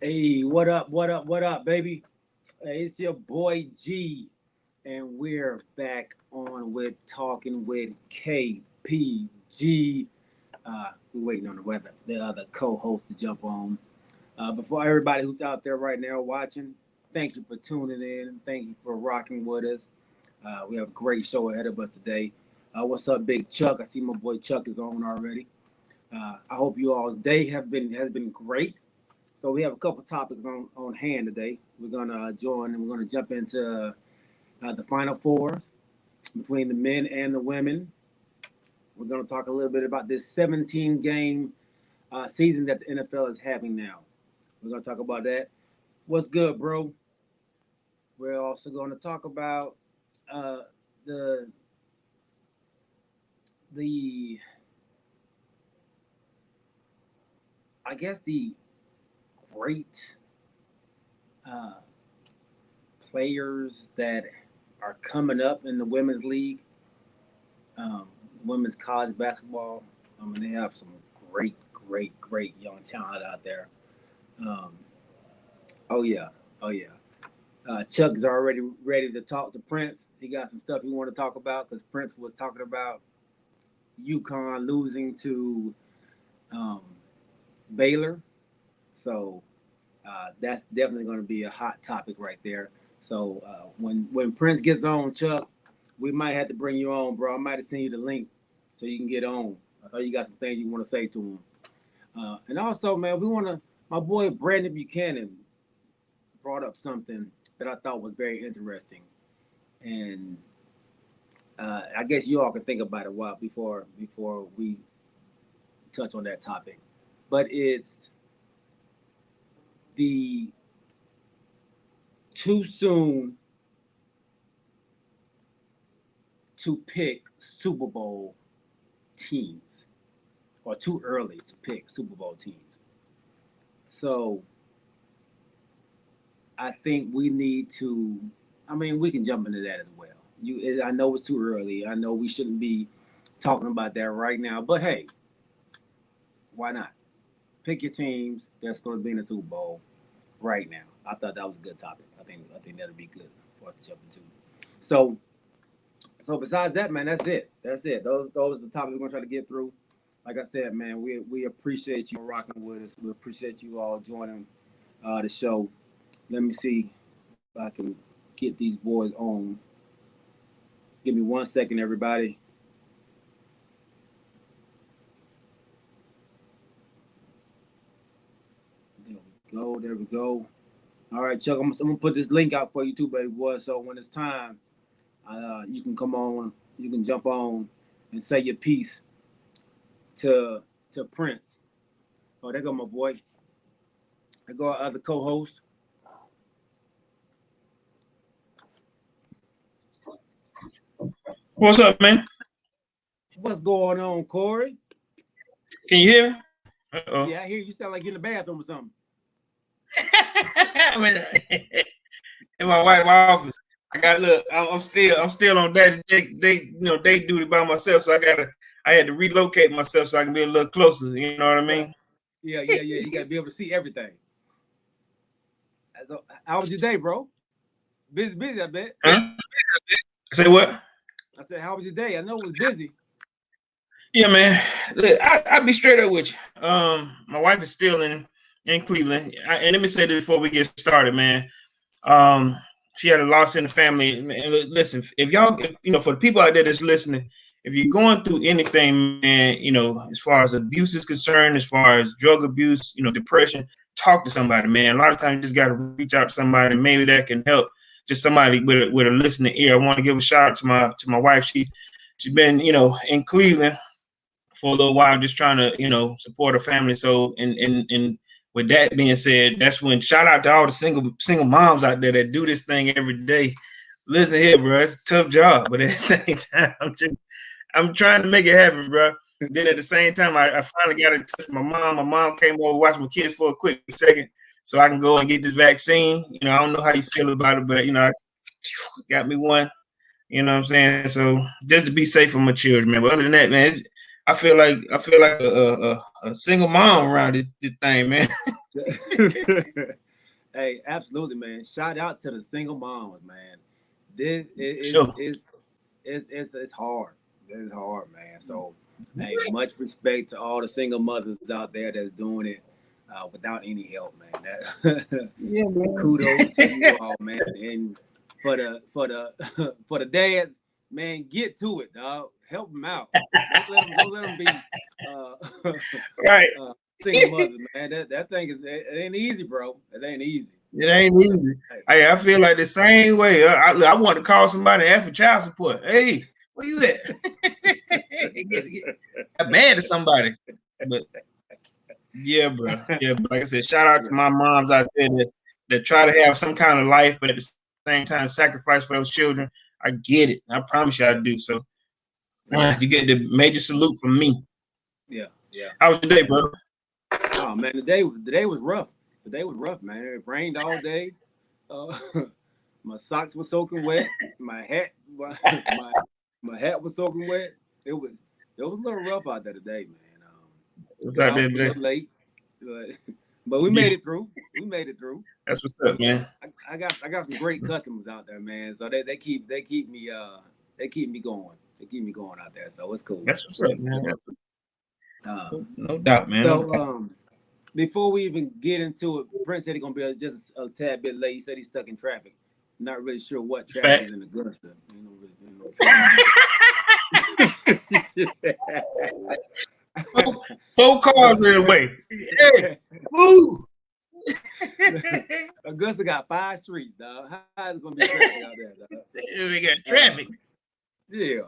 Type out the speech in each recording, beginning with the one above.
Hey, what up? What up? What up, baby? Hey, it's your boy G, and we're back on with talking with KPG. We're waiting on the other co-host to jump on. Before everybody who's out there right now watching, thank you for tuning in. Thank you for rocking with us. We have a great show ahead of us today. What's up, Big Chuck? I see my boy Chuck is on already. I hope you all's day has been great. So we have a couple topics on hand today. We're gonna join and we're gonna jump into the final four between the men and the women. We're gonna talk a little bit about this 17 game season that the NFL is having now. We're gonna talk about that. What's good, bro? We're also gonna talk about uh, the the I guess the great uh, players that are coming up in the women's league, women's college basketball. I mean, they have some great young talent out there. Um, oh yeah, oh yeah. Chuck is already ready to talk to Prince. He got some stuff he want to talk about because Prince was talking about UConn losing to um, Baylor. So that's definitely going to be a hot topic right there. So when Prince gets on, Chuck, we might have to bring you on, bro. I might have sent you the link so you can get on. I thought you got some things you want to say to him. And also, man, we want to. My boy Brandon Buchanan brought up something that I thought was very interesting, and I guess you all can think about it a while before we touch on that topic. But it's the too soon to pick Super Bowl teams or too early to pick Super Bowl teams. So I think we need to. I mean, we can jump into that as well. I know it's too early. I know we shouldn't be talking about that right now. But hey, why not? Pick your teams that's going to be in the Super Bowl right now. I thought that was a good topic. I think that'll be good for us to jump into. So so besides that, man, that's it. That's it. Those are the topics we're gonna try to get through. Like I said, man, we appreciate you rocking with us. We appreciate you all joining the show. Let me see if I can get these boys on. Give me 1 second, everybody. There we go. There we go. All right, Chuck. I'm gonna put this link out for you too, baby boy. So when it's time, you can come on. You can jump on and say your piece to Prince. Oh, there go my boy. There go our other co-host. What's up, man? What's going on, Corey? Can you hear me? Uh-oh. Yeah, I hear you sound like you're in the bathroom or something. I'm in my wife's office. I got look. I'm still on day duty by myself. So I had to relocate myself so I can be a little closer. You know what I mean? Yeah. You gotta be able to see everything. So, how was your day, bro? Busy, I bet. Huh? Say what? I said, how was your day? I know it was busy. Yeah, man. Look, I'll be straight up with you. My wife is still in Cleveland, and let me say this before we get started, man. Um, she had a loss in the family. Man, listen, if y'all, for the people out there that's listening, if you're going through anything, man, as far as abuse is concerned, as far as drug abuse, depression, talk to somebody, man. A lot of times you just got to reach out to somebody, and maybe that can help. Just somebody with a listening ear. I want to give a shout out to my wife. She's been, in Cleveland for a little while, just trying to, support her family. So, and with that being said, that's when shout out to all the single moms out there that do this thing every day. Listen here, bro, it's a tough job, but at the same time, I'm trying to make it happen, bro. Then at the same time, I finally got in touch with my mom. My mom came over to watch my kids for a quick second so I can go and get this vaccine. I don't know how you feel about it, but, I got me one. You know what I'm saying? So just to be safe for my children, man. But other than that, man, I feel like a single mom around this thing, man. Hey, absolutely, man. Shout out to the single moms, man. This Sure. it's hard. It's hard, man. So, hey, much respect to all the single mothers out there that's doing it without any help, man. Yeah, man. Kudos to you all, man. And for the for the dads, man, get to it, dog. Help them out. Don't let them be Right. single mothers, man. That thing it ain't easy, bro. It ain't easy. It ain't easy. Hey, I feel like the same way. I want to call somebody and ask for child support. Hey, where you at? get mad at somebody. But yeah, bro. Yeah, but like I said, shout out to my moms out there that try to have some kind of life, but at the same time sacrifice for those children. I get it. I promise you I do. So you get the major salute from me. Yeah. How was your day, bro? Oh man, the day was rough. The day was rough, man. It rained all day. My socks were soaking wet. My hat was soaking wet. It was a little rough out there today, man. What's out there a today? little late, but we made it through. That's what's up, man. I got some great customers out there, man. So they keep me going. They keep me going out there. So it's cool. That's what's up, man. No doubt, man. So before we even get into it, Prince said he's gonna be just a tad bit late. He said he's stuck in traffic. Not really sure what traffic is in Augusta. Four cars in the way. Hey, woo! Augusta got 5 streets, dog. How is it gonna be traffic out there, dog? We got traffic. Yeah,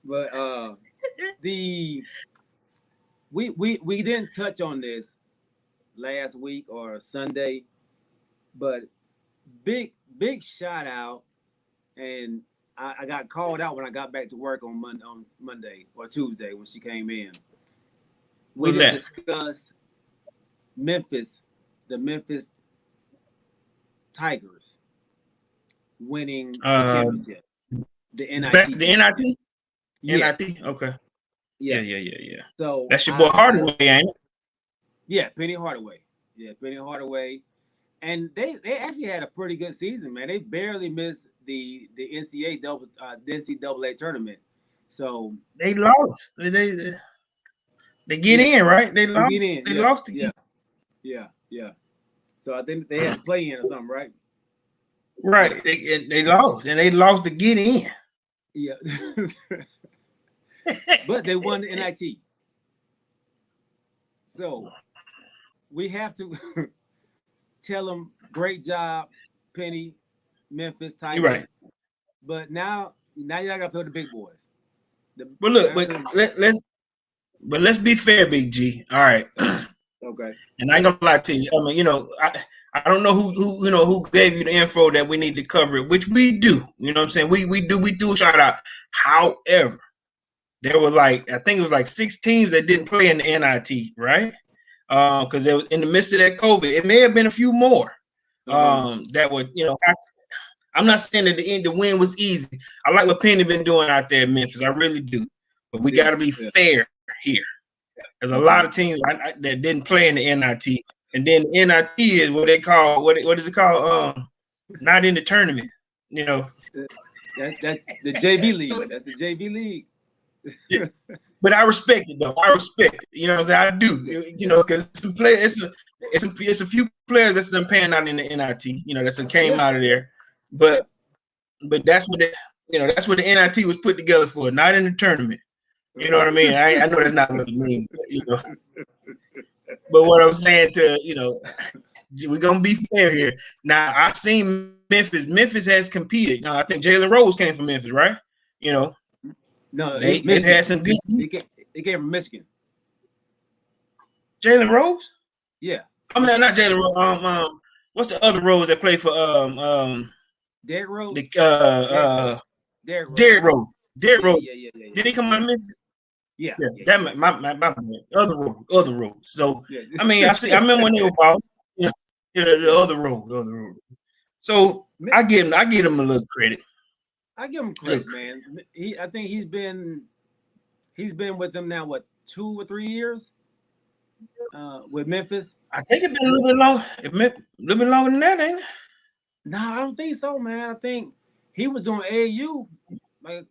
but we didn't touch on this last week or Sunday, but big shout out, and I got called out when I got back to work on Monday or Tuesday when she came in. We discussed Memphis, the Memphis Tigers winning the championship. The NIT. The NIT? Yes. NIT? Okay. Yes. Yeah. So that's your boy Hardaway, ain't it? Yeah, Penny Hardaway. And they actually had a pretty good season, man. They barely missed the NCAA tournament. So they lost. They get in, right? They lost. They lost again. Yeah. So I think they had to play in or something, right? Right. They lost, and they lost to get in. Yeah. But they won the NIT. So we have to tell them, great job, Penny, Memphis Tigers. You're right. But now y'all gotta play with the big boys. But look, let's be fair, Big G. All right. Okay. And I ain't gonna lie to you. I mean, I don't know who gave you the info that we need to cover it, which we do. You know what I'm saying? We do a shout out. However, there were I think it was 6 teams that didn't play in the NIT, right? Because they was in the midst of that COVID. It may have been a few more that would, I'm not saying that the win was easy. I like what Penny been doing out there in Memphis. I really do. But we got to be fair here. There's a lot of teams that didn't play in the NIT. And then the NIT is what they call, what is it called? Not in the tournament, That's the JV league. That's the JV league. Yeah. But I respect it, though. I respect it. You know what I'm saying? I do. Because some players, it's a few players that's been paying out in the NIT. That's came out of there. But that's what that's what the NIT was put together for, not in the tournament. You know what I mean? I know that's not what it means, but what I'm saying we're gonna be fair here. Now I've seen Memphis. Memphis has competed. Now I think Jalen Rose came from Memphis, right? No, they had some good. They came from Michigan. Jalen Rose? Yeah. I mean, not Jalen Rose. What's the other Rose that played for Derrick Rose? Derrick Rose. Derrick Rose. Yeah. Did he come out of Memphis? Yeah. That my other Rose. So I mean, I remember when they were balling. The other Rose. So I give him a little credit. I give him credit, man. I think he's been He's been with them now, what, 2 or 3 years? With Memphis. I think it's been a little bit long. It meant a little bit longer than that, ain't it? No, I don't think so, man. I think he was doing AAU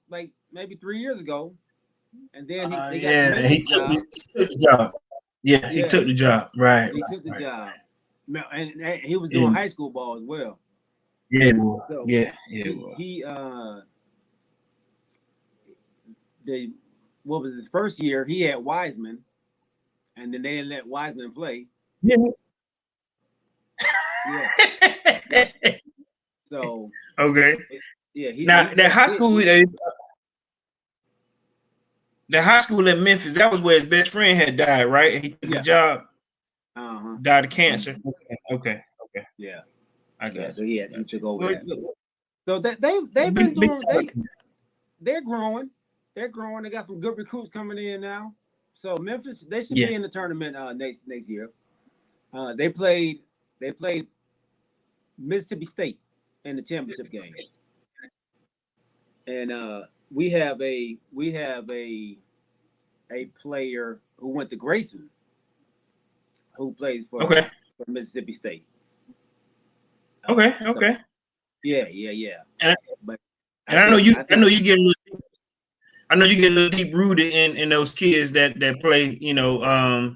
like maybe 3 years ago, and then they got the Yeah, he Memphis took, job. the job. Yeah, he Yeah, took the job. Right. he took the Right. job, and he was doing And high school ball as well. yeah, it was. So Yeah, it he was. he the what was his first year? He had Wiseman, and then they didn't let Wiseman play. Yeah. Yeah. So Okay. yeah, Now he that high hit. school, the high school in Memphis, that was where his best friend had died, right? And he took the Yeah. job, Uh-huh. died of cancer. Okay. Yeah. I Yeah. got So you. he took over Well, that. So they've been doing they're growing. They're growing. They got some good recruits coming in now. So Memphis, they should Yeah. be in the tournament next year. They played Mississippi State in the championship game, and we have a player who went to Grayson who plays for Mississippi State. Okay. So, yeah. And, But I know you get a little deep rooted in those kids that play. You know, I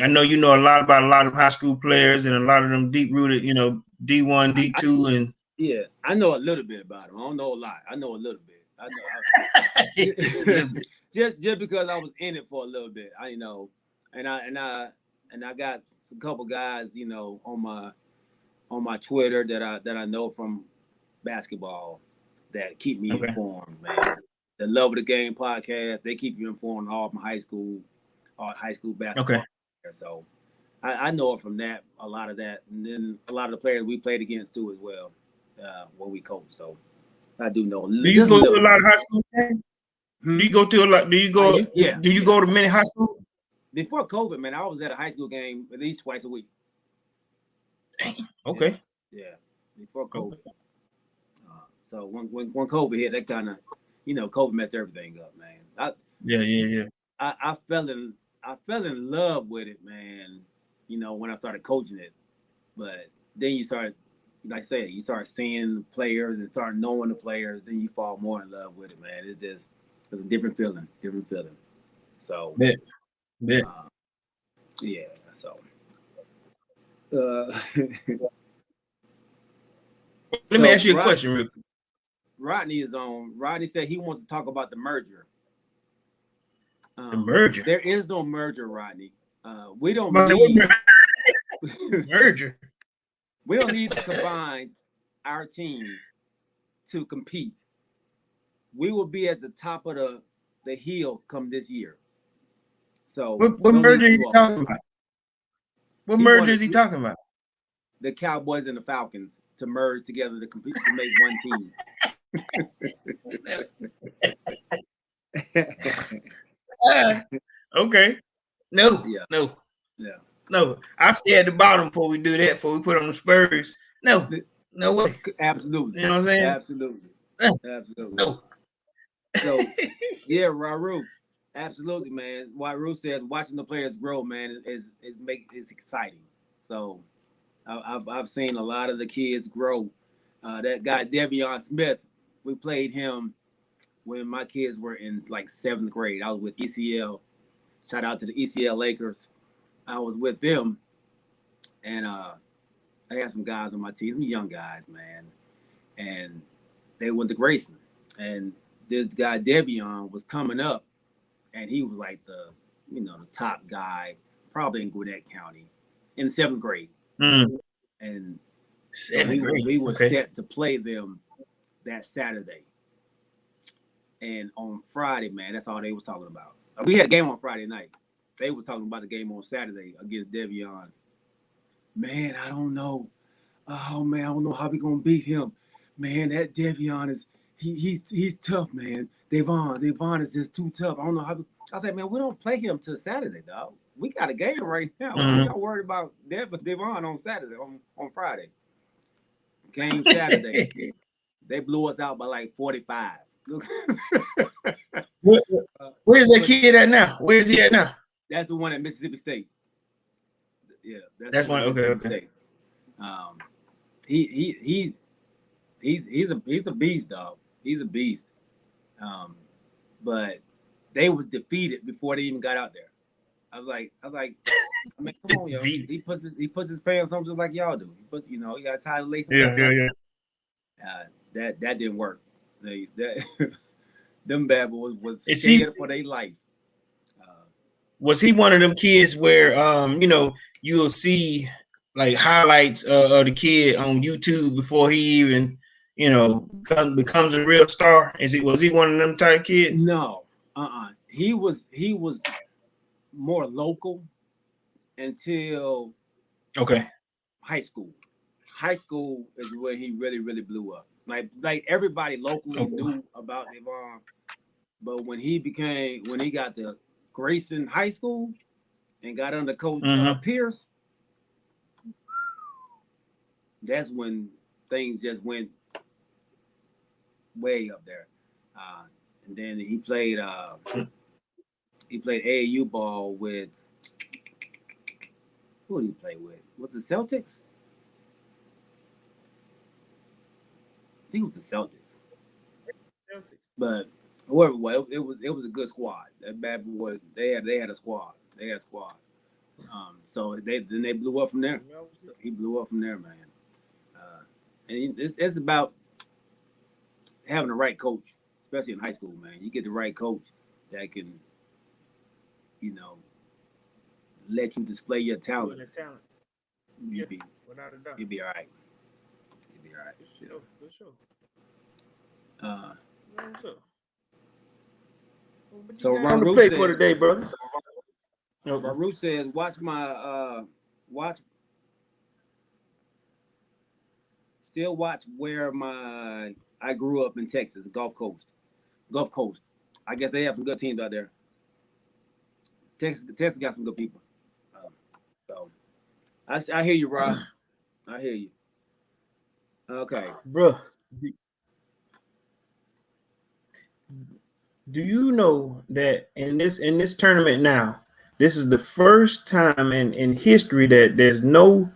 know you know a lot about a lot of high school players and a lot of them deep rooted. You know, D1, D2, and yeah, I know a little bit about them. I don't know a lot. I know a little bit. I know just because I was in it for a little bit. I know, and I got a couple guys, you know, on my Twitter that I know from basketball that keep me informed, man. The Love of the Game podcast, they keep you informed on all my high school basketball. Okay. So I know it from that, a lot of that, and then a lot of the players we played against too as well, when we coach. So I do know. Do you go to a lot of high school games? Do you go to a lot? Do you go? Do you go to many high school? Before COVID, man, I was at a high school game at least twice a week. Okay. Yeah. Before COVID. So when COVID hit, that kind of, you know, COVID messed everything up, man. I fell in love with it, man. You know, when I started coaching it, but then you start, like I said, you start seeing players and start knowing the players, then you fall more in love with it, man. It's a different feeling. So yeah. So let me ask you a question, real quick. Rodney is on. Rodney said he wants to talk about the merger. The merger. There is no merger, Rodney. We don't need merger. We don't need to combine our teams to compete. We will be at the top of the hill come this year. So what merger is he talking about? What merger is he talking about? The Cowboys and the Falcons to merge together to compete to make one team. Okay. No. I stay at the bottom before we do that. Before we put on the Spurs. No way. Absolutely. You know what I'm saying? Absolutely. No. So yeah, Raru. Absolutely, man. Raru says watching the players grow, man, is exciting. So I've seen a lot of the kids grow. That guy Devion Smith, we played him when my kids were in like 7th grade. I was with ECL. Shout out to the ECL Lakers. I was with them, and I had some guys on my team, some young guys, man, and they went to Grayson. And this guy Devion was coming up, and he was like the top guy, probably in Gwinnett County, in 7th grade. And we were set to play them that Saturday. And on Friday, man, that's all they was talking about. We had a game on Friday night. They was talking about the game on Saturday against Devion. Man, I don't know. Oh man, I don't know how we gonna beat him. Man, that Devion is he's tough, man. Devon is just too tough. I don't know how. I said, man, we don't play him till Saturday, dog. We got a game right now. I'm not worried about Devon on Saturday, on Friday. Game Saturday. They blew us out by like 45. Where's that kid at now? Where is he at now? That's the one at Mississippi State. Yeah, That's the one one. at Okay. Mississippi State. He's a beast, dog. He's a beast. But they was defeated before they even got out there. I was like, I mean, come on, yo. He puts his pants on just like y'all do. He got tie the laces. Yeah. That didn't work. Them bad boys was Is scared for their life. Was he one of them kids where you'll see like highlights of the kid on YouTube before he even becomes a real star? Was he one of them type kids? No, he was more local until high school. High school is where he really blew up. Like everybody locally knew about Devon, but when he got to Grayson High School and got under Coach Pierce, that's when things just went way up there. And then he played AAU ball with, who did he play with? Was the Celtics? I think it was the Celtics. But whoever it was a good squad. That bad boy, they had a squad. So they blew up from there. He blew up from there, man. And it's about having the right coach, especially in high school, man. You get the right coach that can, let you display your talent. You'll be all right. You'll be all right. For sure. So Ron Root play for today, brother. Root says, watch where I grew up in Texas, Gulf Coast. I guess they have some good teams out there. Texas got some good people. So I hear you, Rob. I hear you. Okay, bro. Do you know that in this tournament now, this is the first time in history that there's no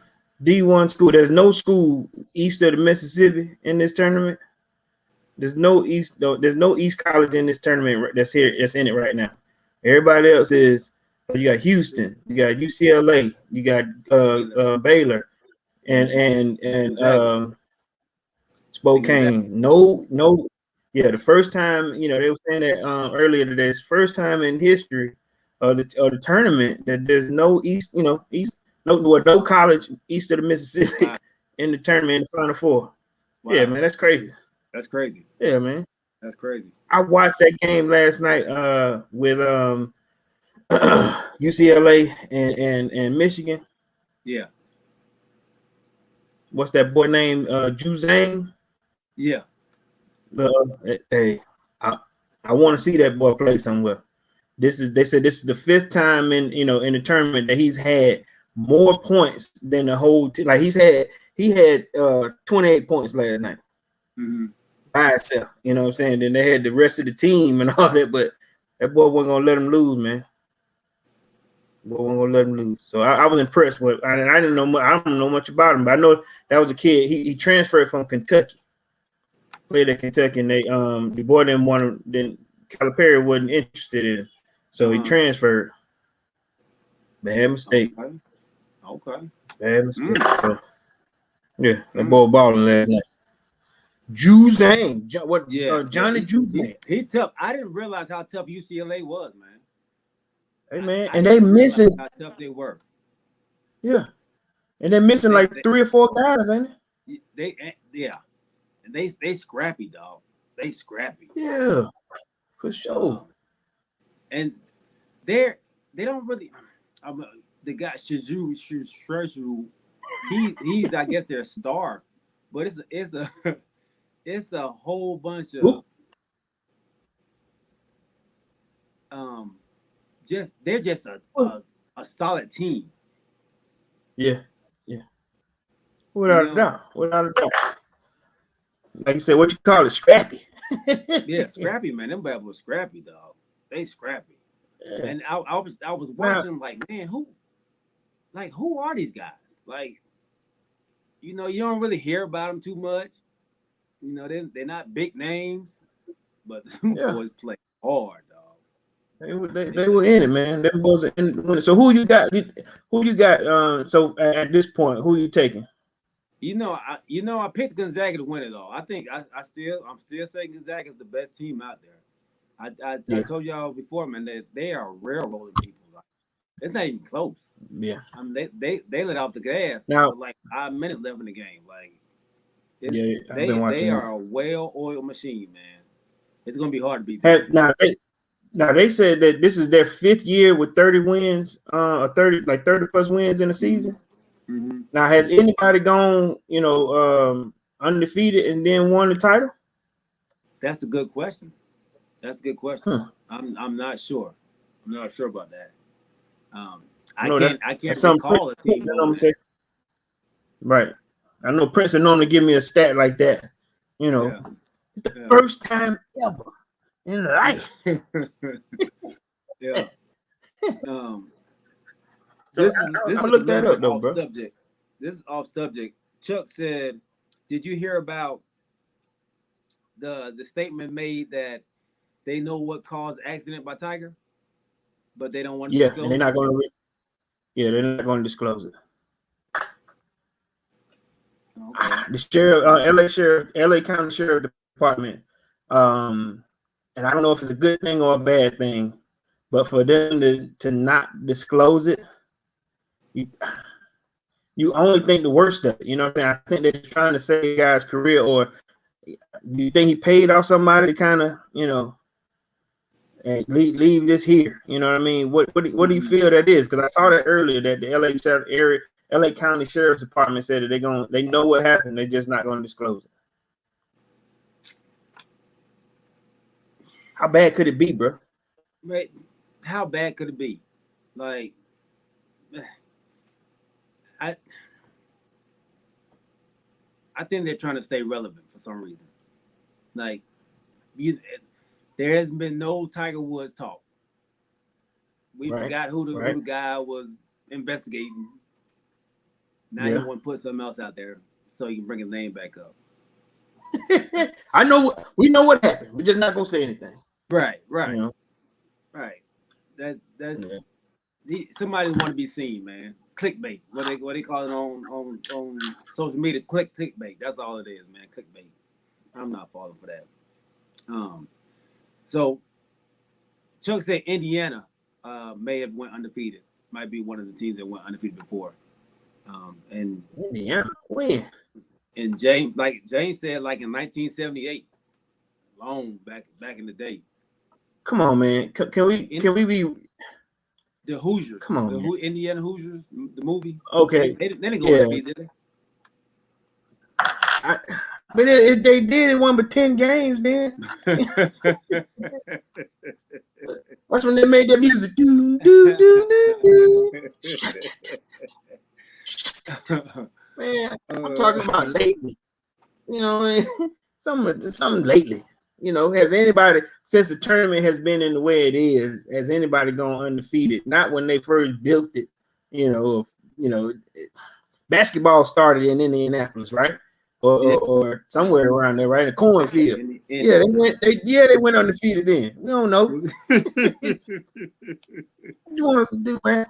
D1 school, there's no school east of the Mississippi in this tournament? There's no East College in this tournament that's in it right now. Everybody else is, you got Houston, you got UCLA, you got Baylor, and Spokane. Exactly. No. Yeah, the first time, they were saying that earlier today, it's first time in history of the tournament that there's no no college east of the Mississippi in the tournament in the Final Four. Wow. Yeah, man, that's crazy. That's crazy. Yeah, man. That's crazy. I watched that game last night with UCLA and Michigan. Yeah. What's that boy named Juzang? Yeah. Hey, I want to see that boy play somewhere. They said this is the fifth time in the tournament that he's had more points than the whole team. Like he had 28 points last night by itself. You know what I'm saying? Then they had the rest of the team and all that, but that boy wasn't gonna let him lose, man. So I was impressed with. I didn't know. I don't know much about him, but I know that was a kid. He transferred from Kentucky. Played at Kentucky, and the boy didn't want to. Then Calipari wasn't interested in him, so he transferred. Bad mistake. Okay. Bad mistake. So, yeah, that boy balling last night. Juzang, Johnny Juzang. He tough. I didn't realize how tough UCLA was, man. Hey man, and they missing how tough they were. Yeah, and they're missing like 3 or 4 guys, ain't it? They scrappy, dog. They scrappy. Yeah, for sure. And they don't really. The guy Shrezu, he's I guess their star, but it's a whole bunch of they're just a solid team. Yeah. Without a doubt. Like you said, what you call it, scrappy. Yeah, scrappy, man. Them bad was scrappy, dog. They scrappy. Yeah. And I was watching like, man, who are these guys? Like, you know, you don't really hear about them too much. You know, they're not big names, but them boys play hard, dog. They were in it, man. Them boys are in it. So who you got? So at this point, who you taking? You know, I picked Gonzaga to win it all. I think I'm still saying Gonzaga is the best team out there. I told y'all before, man, that they are railroading people. Like, it's not even close. Yeah. I mean, they let off the gas now with like 5 minutes left in the game. Like, I've been watching. They are a well-oiled machine, man. It's gonna be hard to beat them. Now they said that this is their 5th year with 30 wins, or 30 plus wins in a season. Mm-hmm. Now, has anybody gone, undefeated and then won the title? That's a good question. I'm not sure. I'm not sure about that. I can't recall a team. Right. I know Prince would normally give me a stat like that. It's the first time ever in life. Yeah. So this is look that up, though, off bro. subject. This is off subject. Chuck said, "Did you hear about the statement made that they know what caused the accident by Tiger, but they don't want to disclose they're not going to. They're not going to disclose it." Okay. The sheriff, LA County Sheriff Department, and I don't know if it's a good thing or a bad thing, but for them to not disclose it, you only think the worst of it. You know what I'm saying? I think they're trying to save the guy's career, or do you think he paid off somebody to kind of, and leave this here? You know what I mean? What do you feel that is? Because I saw that earlier that the LA County Sheriff's Department said that they know what happened. They're just not going to disclose it. How bad could it be, bro? Right. How bad could it be? Like, I think they're trying to stay relevant for some reason. Like, there has been no Tiger Woods talk. We forgot who the guy was investigating. Now you want to put something else out there so you can bring his name back up. We know what happened. We're just not gonna say anything. Right. Right. That's somebody want to be seen, man. Clickbait. What they call it on social media? Clickbait. That's all it is, man. Clickbait. I'm not falling for that. So Chuck said Indiana may have went undefeated. Might be one of the teams that went undefeated before. And Indiana, when? And James said, like in 1978, long back in the day. Come on, man. Can we be the Hoosiers? Come on, the Indiana Hoosiers, the movie. Okay, they didn't go undefeated, did they? But if they did, it won but 10 games. Then that's when they made that music. Do, do, do, do, do. Man, I'm talking about lately. You know what I mean? Something lately. Has anybody, since the tournament has been in the way it is, has anybody gone undefeated? Not when they first built it. Basketball started in Indianapolis, right? Or somewhere around there, right? In the cornfield. They went undefeated then. We don't know. What you want us to do, man?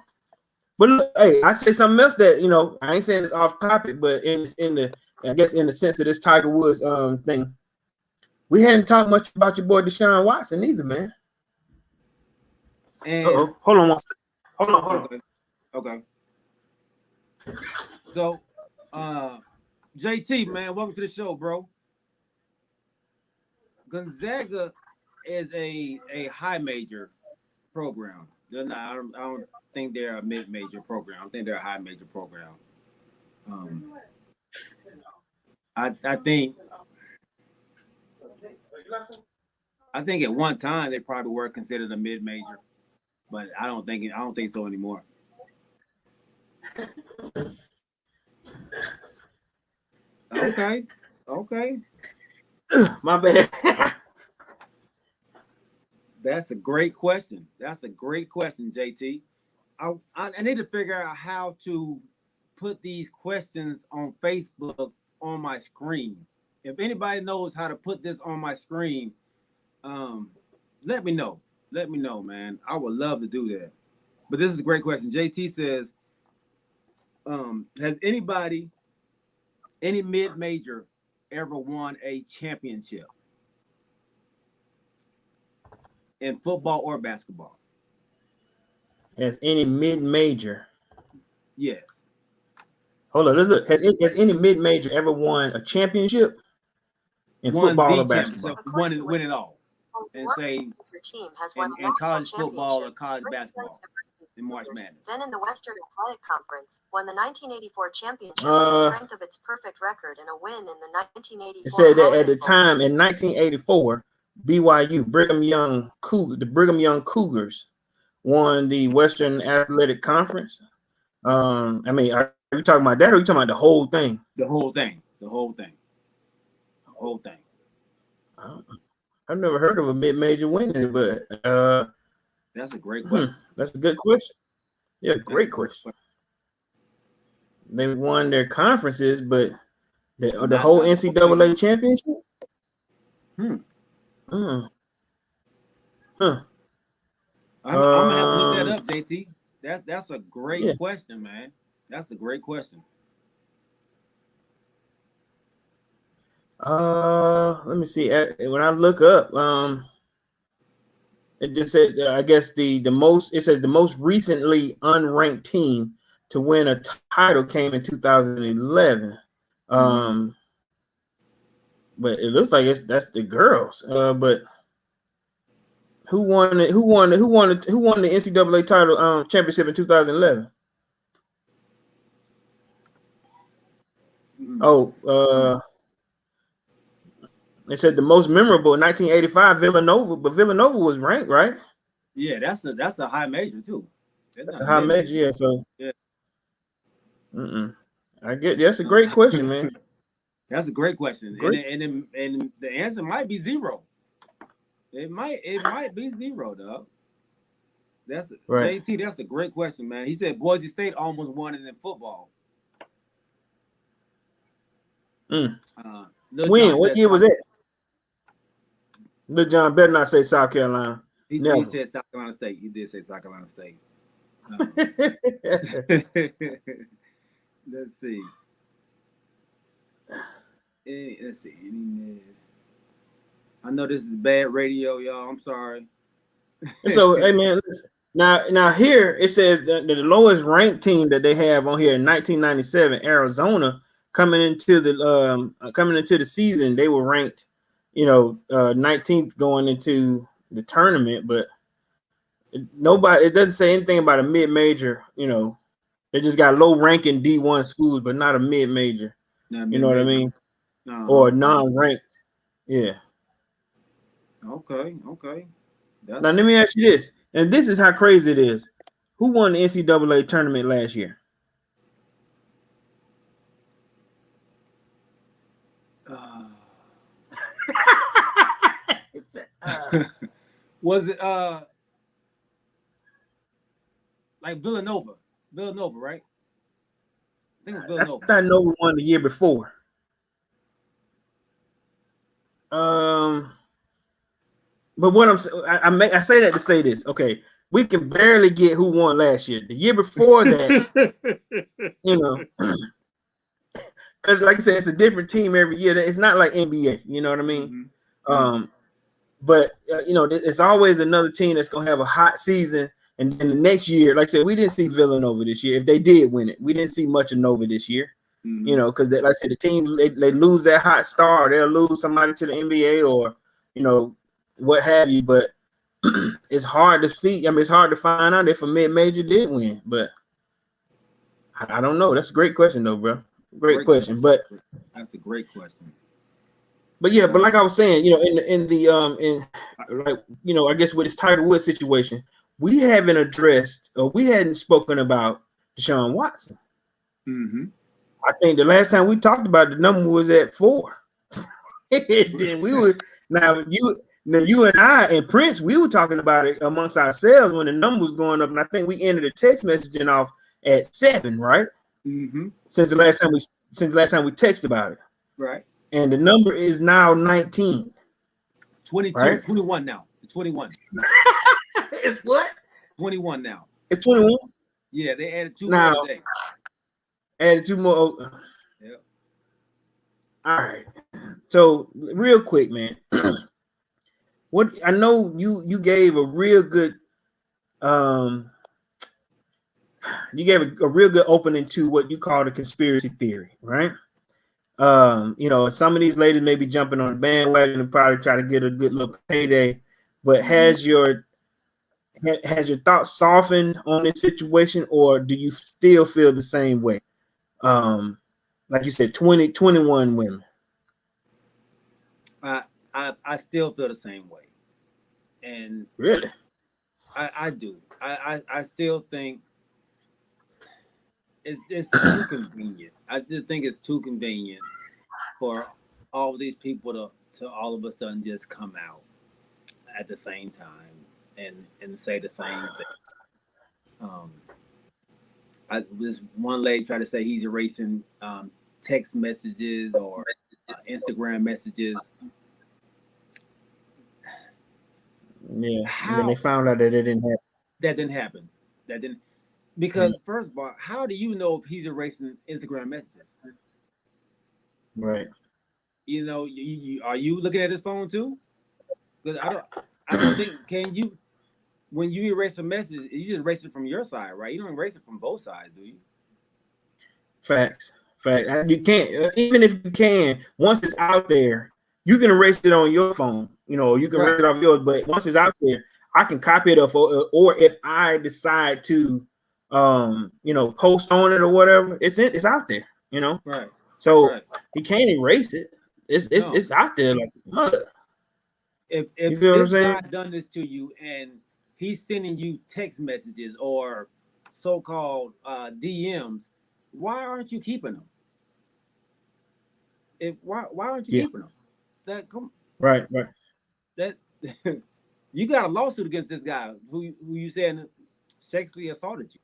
But look, hey, I say something else that I ain't saying it's off topic, but in the sense of this Tiger Woods thing, we hadn't talked much about your boy Deshaun Watson either, man. And hold on one second. Hold on. Okay. So, JT, man, welcome to the show, bro. Gonzaga is a high major program. They're not. I don't think they're a mid-major program. I think they're a high major program. I think at one time they probably were considered a mid-major, but I don't think so anymore. Okay. My bad. That's a great question. That's a great question, JT. I need to figure out how to put these questions on Facebook on my screen. If anybody knows how to put this on my screen, um, let me know. Let me know, man. I would love to do that. But this is a great question. JT says, has anybody, any mid-major, ever won a championship in football or basketball? Has any mid-major? Yes. Hold on, let's look. Has any mid-major ever won a championship in football or basketball? Win it all. And say in college football or college basketball in March Madness. Then in the Western Athletic Conference, won the 1984 championship on the strength of its perfect record and a win in the 1984. It said that at the time in 1984, BYU, the Brigham Young Cougars won the Western Athletic Conference. I mean, are you talking about that, or are you talking about the whole thing? The whole thing. The whole thing. The whole thing. I've never heard of a mid-major winning, but that's a great question. That's a good question. Yeah, great question. They won their conferences, but the whole NCAA championship. I'm gonna have to look that up, JT. That's a great question, man. That's a great question. Let me see. When I look up, it just said I guess the most. It says the most recently unranked team to win a title came in 2011. But it looks like that's the girls. But who won the NCAA title championship in 2011? It said the most memorable in 1985 Villanova, but Villanova was ranked, right? Yeah, that's a high major too. That's a high major, yeah. So yeah. I get that's a great question, man. That's a great question, and the answer might be zero. It might be zero, dog. That's right. JT. That's a great question, man. He said Boise State almost won it in football. When? What year was it? Lil John better not say South Carolina. He said South Carolina State. He did say South Carolina State. Let's see. I know this is bad radio, y'all. I'm sorry. So, hey man, listen. Now here it says that the lowest ranked team that they have on here in 1997, Arizona, coming into the season, they were ranked, 19th going into the tournament, but it doesn't say anything about a mid-major. They just got low ranking D1 schools, but not a mid-major. You know what I mean? Or non-ranked. Yeah. Okay. Now let me ask you this, and this is how crazy it is. Who won the NCAA tournament last year? Was it like Villanova? Villanova, right? I think it was Villanova. I thought Nova won the year before. But what I say that to say this. Okay, we can barely get who won last year. The year before that, because like I said, it's a different team every year. It's not like NBA. You know what I mean? Mm-hmm. But it's always another team that's gonna have a hot season, and then the next year, like I said, we didn't see Villanova this year. If they did win it, we didn't see much of Nova this year. Mm-hmm. Because like I said, the teams they lose that hot star, they'll lose somebody to the NBA or what have you. But it's hard to see. I mean, it's hard to find out if a mid-major did win. But I don't know. That's a great question, though, bro. Great question. But that's a great question. But yeah, but like I was saying, I guess with this Tiger Woods situation, we haven't addressed or we hadn't spoken about Deshaun Watson. Mm-hmm. I think the last time we talked about the number was at 4. Then we would Now you and I and Prince, we were talking about it amongst ourselves when the number was going up, and I think we ended the text messaging off at 7, right? Mm-hmm. Since the last time we texted about it, Right. and the number is now 19. 22, right? 21 now. 21. It's what? 21 now. It's 21. Yeah, they added 2 Now, more today. Added 2 more. Yeah. All right. So real quick, man. What I know you gave a real good you gave a real good opening to what you call the conspiracy theory, right? You know, some of these ladies may be jumping on the bandwagon and probably try to get a good little payday, but has your thoughts softened on this situation, or do you still feel the same way? Like you said, 21 women. I still feel the same way. And Really? I do. I still think it's too convenient. I just think it's too convenient for all of these people to all of a sudden just come out at the same time and say the same thing. This one lady tried to say he's erasing text messages or Instagram messages. Yeah. And then they found out that it didn't happen. That didn't happen. That didn't, because first of all, how do you know if he's erasing Instagram messages? Right. You know, are you looking at his phone too? Because I don't think, can you, when you erase a message, you just erase it from your side, right? You don't erase it from both sides, do you? Facts. You can't, even if you can, once it's out there, you can erase it on your phone. You know, you can erase it off yours, but once it's out there, I can copy it up, or if I decide to, you know, post on it or whatever, it's out there. You know, right? So he can't erase it. It's out there like mud. If you feel what I'm saying? God done this to you and he's sending you text messages or so-called DMs, why aren't you keeping them? Why aren't you keeping them? Right. That you got a lawsuit against this guy who you saying sexually assaulted you.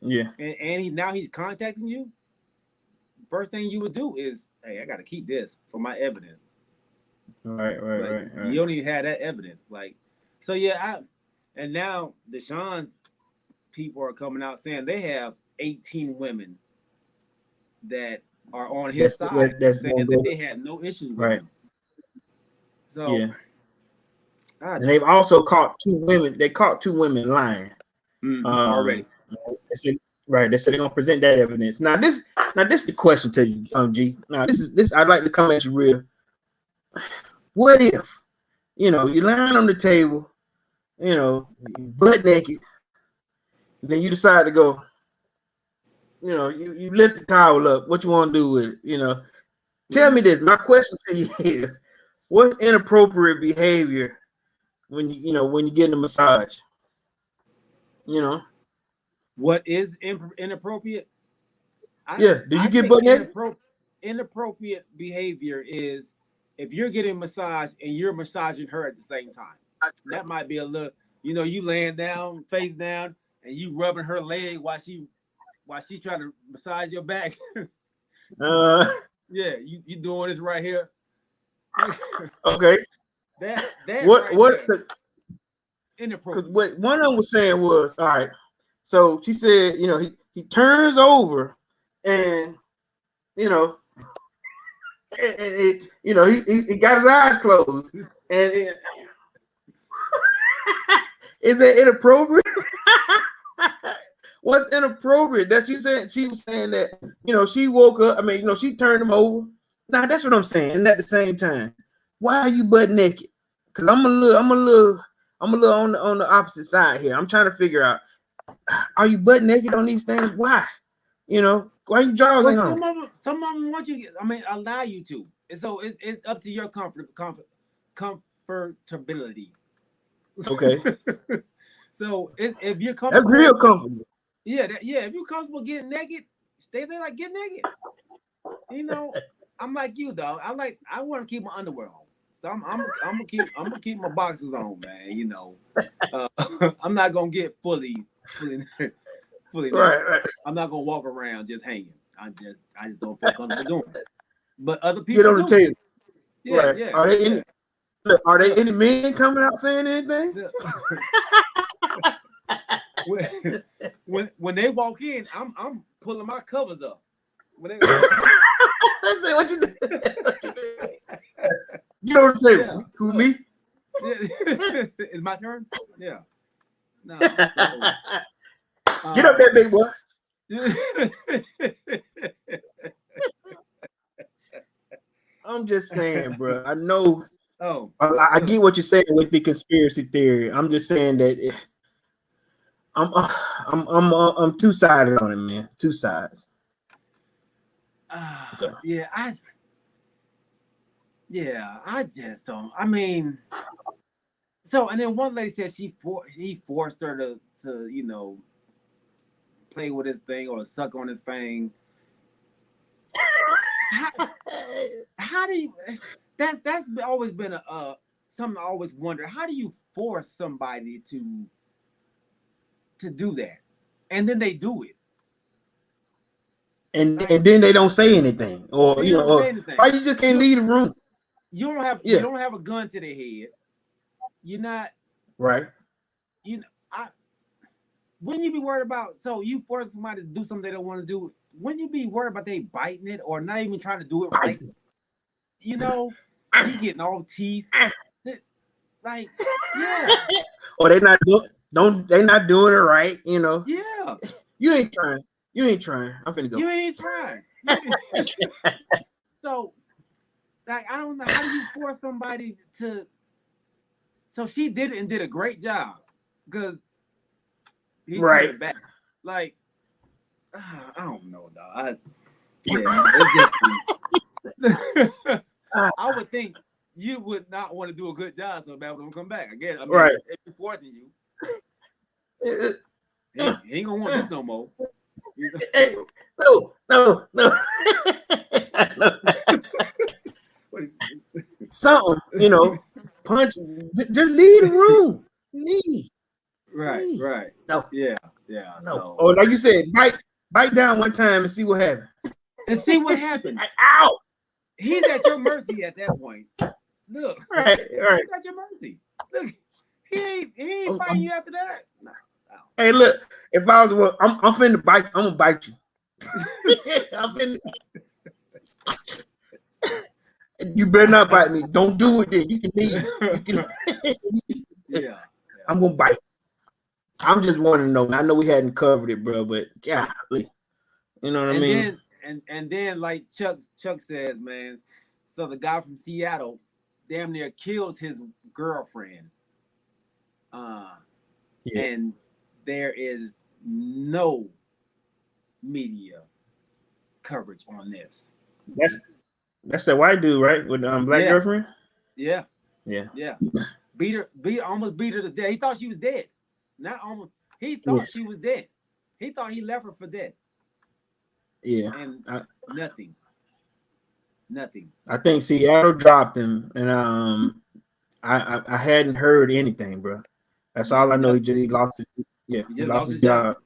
Yeah. And he's contacting you. First thing you would do is, hey, I got to keep this for my evidence. Right. You don't even have that evidence. Like, so yeah, and now Deshaun's people are coming out saying they have 18 women that are on his side, saying that they had no issues with him. So yeah. And they've also caught 2 women. They caught 2 women lying already. They said they're gonna present that evidence. Now this is the question to you, G. Now this I'd like to come at you real. What if, you know, you're lying on the table, you know, butt naked, then you decide to go, you know, you lift the towel up. What you want to do with it? You know, tell me this. My question to you is, what's inappropriate behavior when you get a massage? You know, what is inappropriate? Do you get butt naked? Inappropriate behavior is if you're getting massage and you're massaging her at the same time. That might be a little, you know, you laying down, face down, and you rubbing her leg while she trying to massage your back. Yeah, you doing this right here. Okay. That what inappropriate. Because what one of them was saying was, all right. So she said, you know, he turns over, and you know, you know, he got his eyes closed, and is that inappropriate? What's inappropriate? That she was saying that, you know, she woke up. I mean, you know, she turned him over. Now that's what I'm saying. And at the same time, why are you butt naked? Because I'm a little on the opposite side here. I'm trying to figure out, are you butt naked on these things? Why? You know, why you drawers ain't on? Some of them want you. I mean, allow you to. So it's up to your comfortability. Okay. So if you're comfortable, that's real comfortable. Yeah, if you're comfortable getting naked, stay there, get naked. You know, I'm like you, dog. I want to keep my underwear on. So I'm gonna keep my boxes on, man. You know, I'm not gonna get fully naked. Right. I'm not gonna walk around just hanging. I just don't feel comfortable doing it. But other Get people on the do. table. Yeah, Right. yeah. Are they yeah. any? Look, are there any men coming out saying anything? when they walk in, I'm pulling my covers up. When they, I say, what you do? Get on the table. Yeah. Who, me? It's my turn. Yeah. No. Get up there, big boy. I'm just saying, bro. I know. Oh, I get what you're saying with the conspiracy theory. I'm just saying that I'm two-sided on it, man. Two sides. yeah, I just don't. I mean, so and then one lady said he forced her to you know play with his thing or suck on his thing. How do you? That's always been a something I always wonder. How do you force somebody to do that, and then they do it, and then they don't say anything, or they you know, don't say anything. why you just can't leave the room? You don't have Yeah. you don't have a gun to their head. You're not Right. you know wouldn't you be worried about so you force somebody to do something they don't want to do? Wouldn't you be worried about they biting it or not even trying to do it right? You know, you getting all teeth. Like, yeah. Or they not doing not doing it right, you know. Yeah. You ain't trying. I'm finna go. You ain't trying. So, like, I don't know. How do you force somebody to? So she did it and did a great job because he's coming back. Like, I don't know, dog. I would think you would not want to do a good job so bad when come back. I guess. I mean, Right. if he's forcing you, he ain't gonna want this no more. Hey, no. Something, you know, punch. Just leave the room. Leave. Right. No. Yeah. No. So. Or like you said, bite down one time and see what happens. And see what happens. Ow! He's at your mercy at that point. Look. Right. He's at your mercy. Look. He ain't fighting you after that. No. Hey, look. If I was, I'm finna bite. I'm gonna bite you. I'm finna. You better not bite me. Don't do it then. You can leave. Yeah. I'm gonna bite. I'm just wanting to know. I know we hadn't covered it, bro, but golly, you know what I mean? And then like Chuck says, man. So the guy from Seattle damn near kills his girlfriend. And there is no media coverage on this. That's the white dude, right? With black girlfriend? Yeah. Almost beat her to death. He thought she was dead. Not almost. He thought she was dead. He thought he left her for dead. Yeah. And nothing. I think Seattle dropped him, and I hadn't heard anything, bro. That's all I know. He lost his job.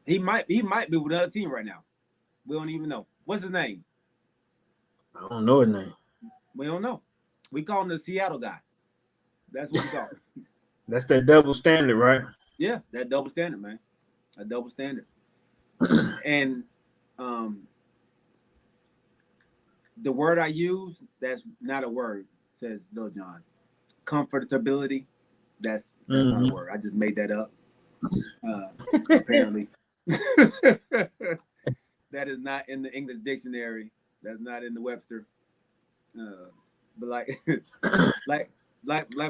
He might be with another team right now. We don't even know. What's his name? I don't know his name. We don't know. We call him the Seattle guy. That's what we call him. That's their double standard, right? Yeah, that double standard, man. A double standard. And the word I use, that's not a word, says Lil Jon. Comfortability, that's not a word. I just made that up. Apparently. That is not in the English dictionary. That's not in the Webster. But like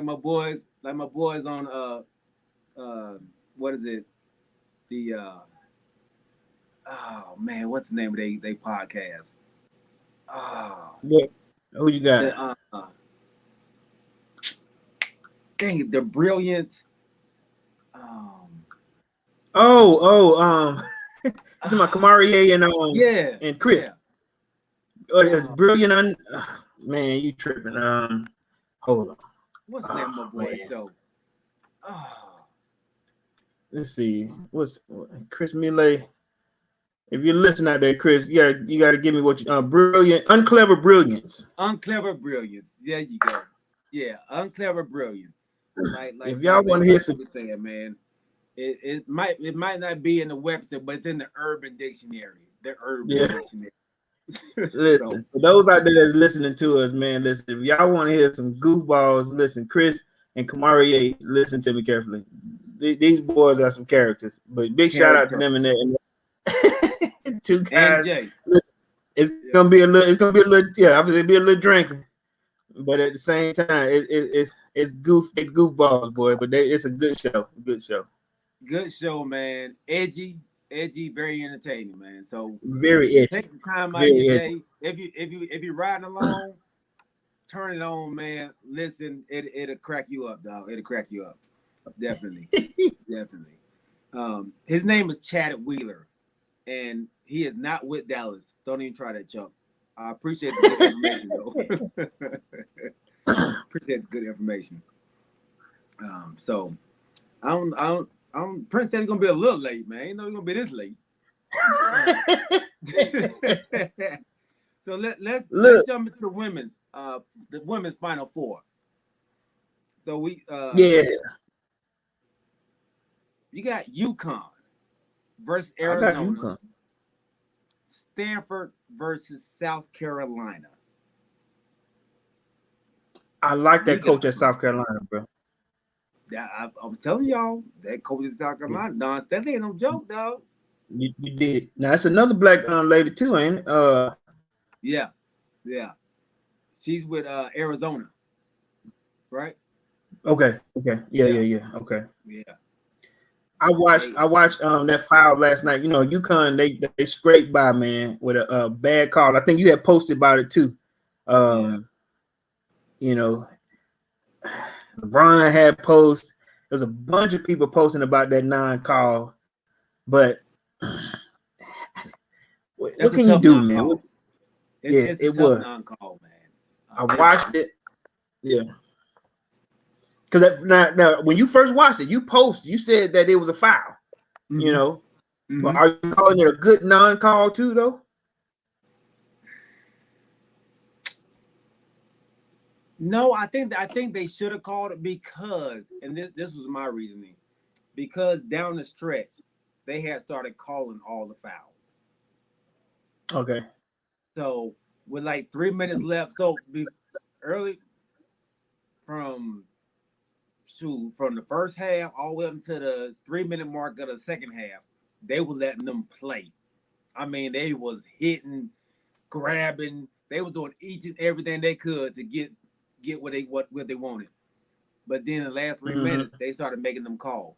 my boys on what is it? The oh man, what's the name of they podcast? Oh, yeah. Who you got? Dang it, they're brilliant. It's my Kamari and yeah, and Chris. yeah. Oh, it's brilliant. Man, you tripping. Hold on. What's the name of my boy's man. show? Oh, Let's see. What's Chris Millet? If you're listening out there, Chris, you gotta give me what you brilliant, unclever brilliance. Unclever Brilliance. There you go. Yeah, Unclever Brilliance. Like If y'all want to hear some, saying, man, it might not be in the Webster, but it's in the Urban Dictionary. The Urban Dictionary. listen, for those out there that's listening to us, man, listen. If y'all want to hear some goofballs, listen. Chris and Kamari, listen to me carefully. These boys are some characters, but big shout out to them and that. Two guys. Jay. It's gonna be a little, yeah. It'll be a little drinking, but at the same time, it's goofballs, boy. But it's a good show. Good show, man. Edgy, very entertaining, man. So very edgy. Take the time out of your day. If you're riding along, turn it on, man. Listen, it'll crack you up, dog. It'll crack you up. Definitely. His name is Chad Wheeler, and he is not with Dallas. Don't even try that, Chuck. I appreciate the good information, though. Appreciate the good information. So I don't. Prince said he's gonna be a little late, man. Ain't know he's gonna be this late. So let's jump into the women's Final Four. So we you got UConn versus Arizona. Stanford versus South Carolina. I like that coach at South Carolina, bro. Yeah, I'm telling y'all, that coach at South Carolina, Don, that ain't no joke, dog. You did. Now it's another black lady too, ain't it? Yeah. She's with Arizona, right? Okay. Yeah. Okay. Yeah. I watched that foul last night. You know, UConn they scraped by, man, with a bad call. I think you had posted about it too. You know, LeBron had post. There's a bunch of people posting about that non-call, but what can you do, man? It's a tough non-call, man. I watched it. Yeah. Because now, when you first watched it, you said that it was a foul, you know. Mm-hmm. But are you calling it a good non-call too, though? No, I think they should have called it because, and this was my reasoning, because down the stretch they had started calling all the fouls. Okay. So with like 3 minutes left, so early from the first half all the way up to the 3-minute mark of the second half, they were letting them play. I mean, they was hitting, grabbing, they were doing each and everything they could to get what they wanted. But then in the last 3 minutes, they started making them calls.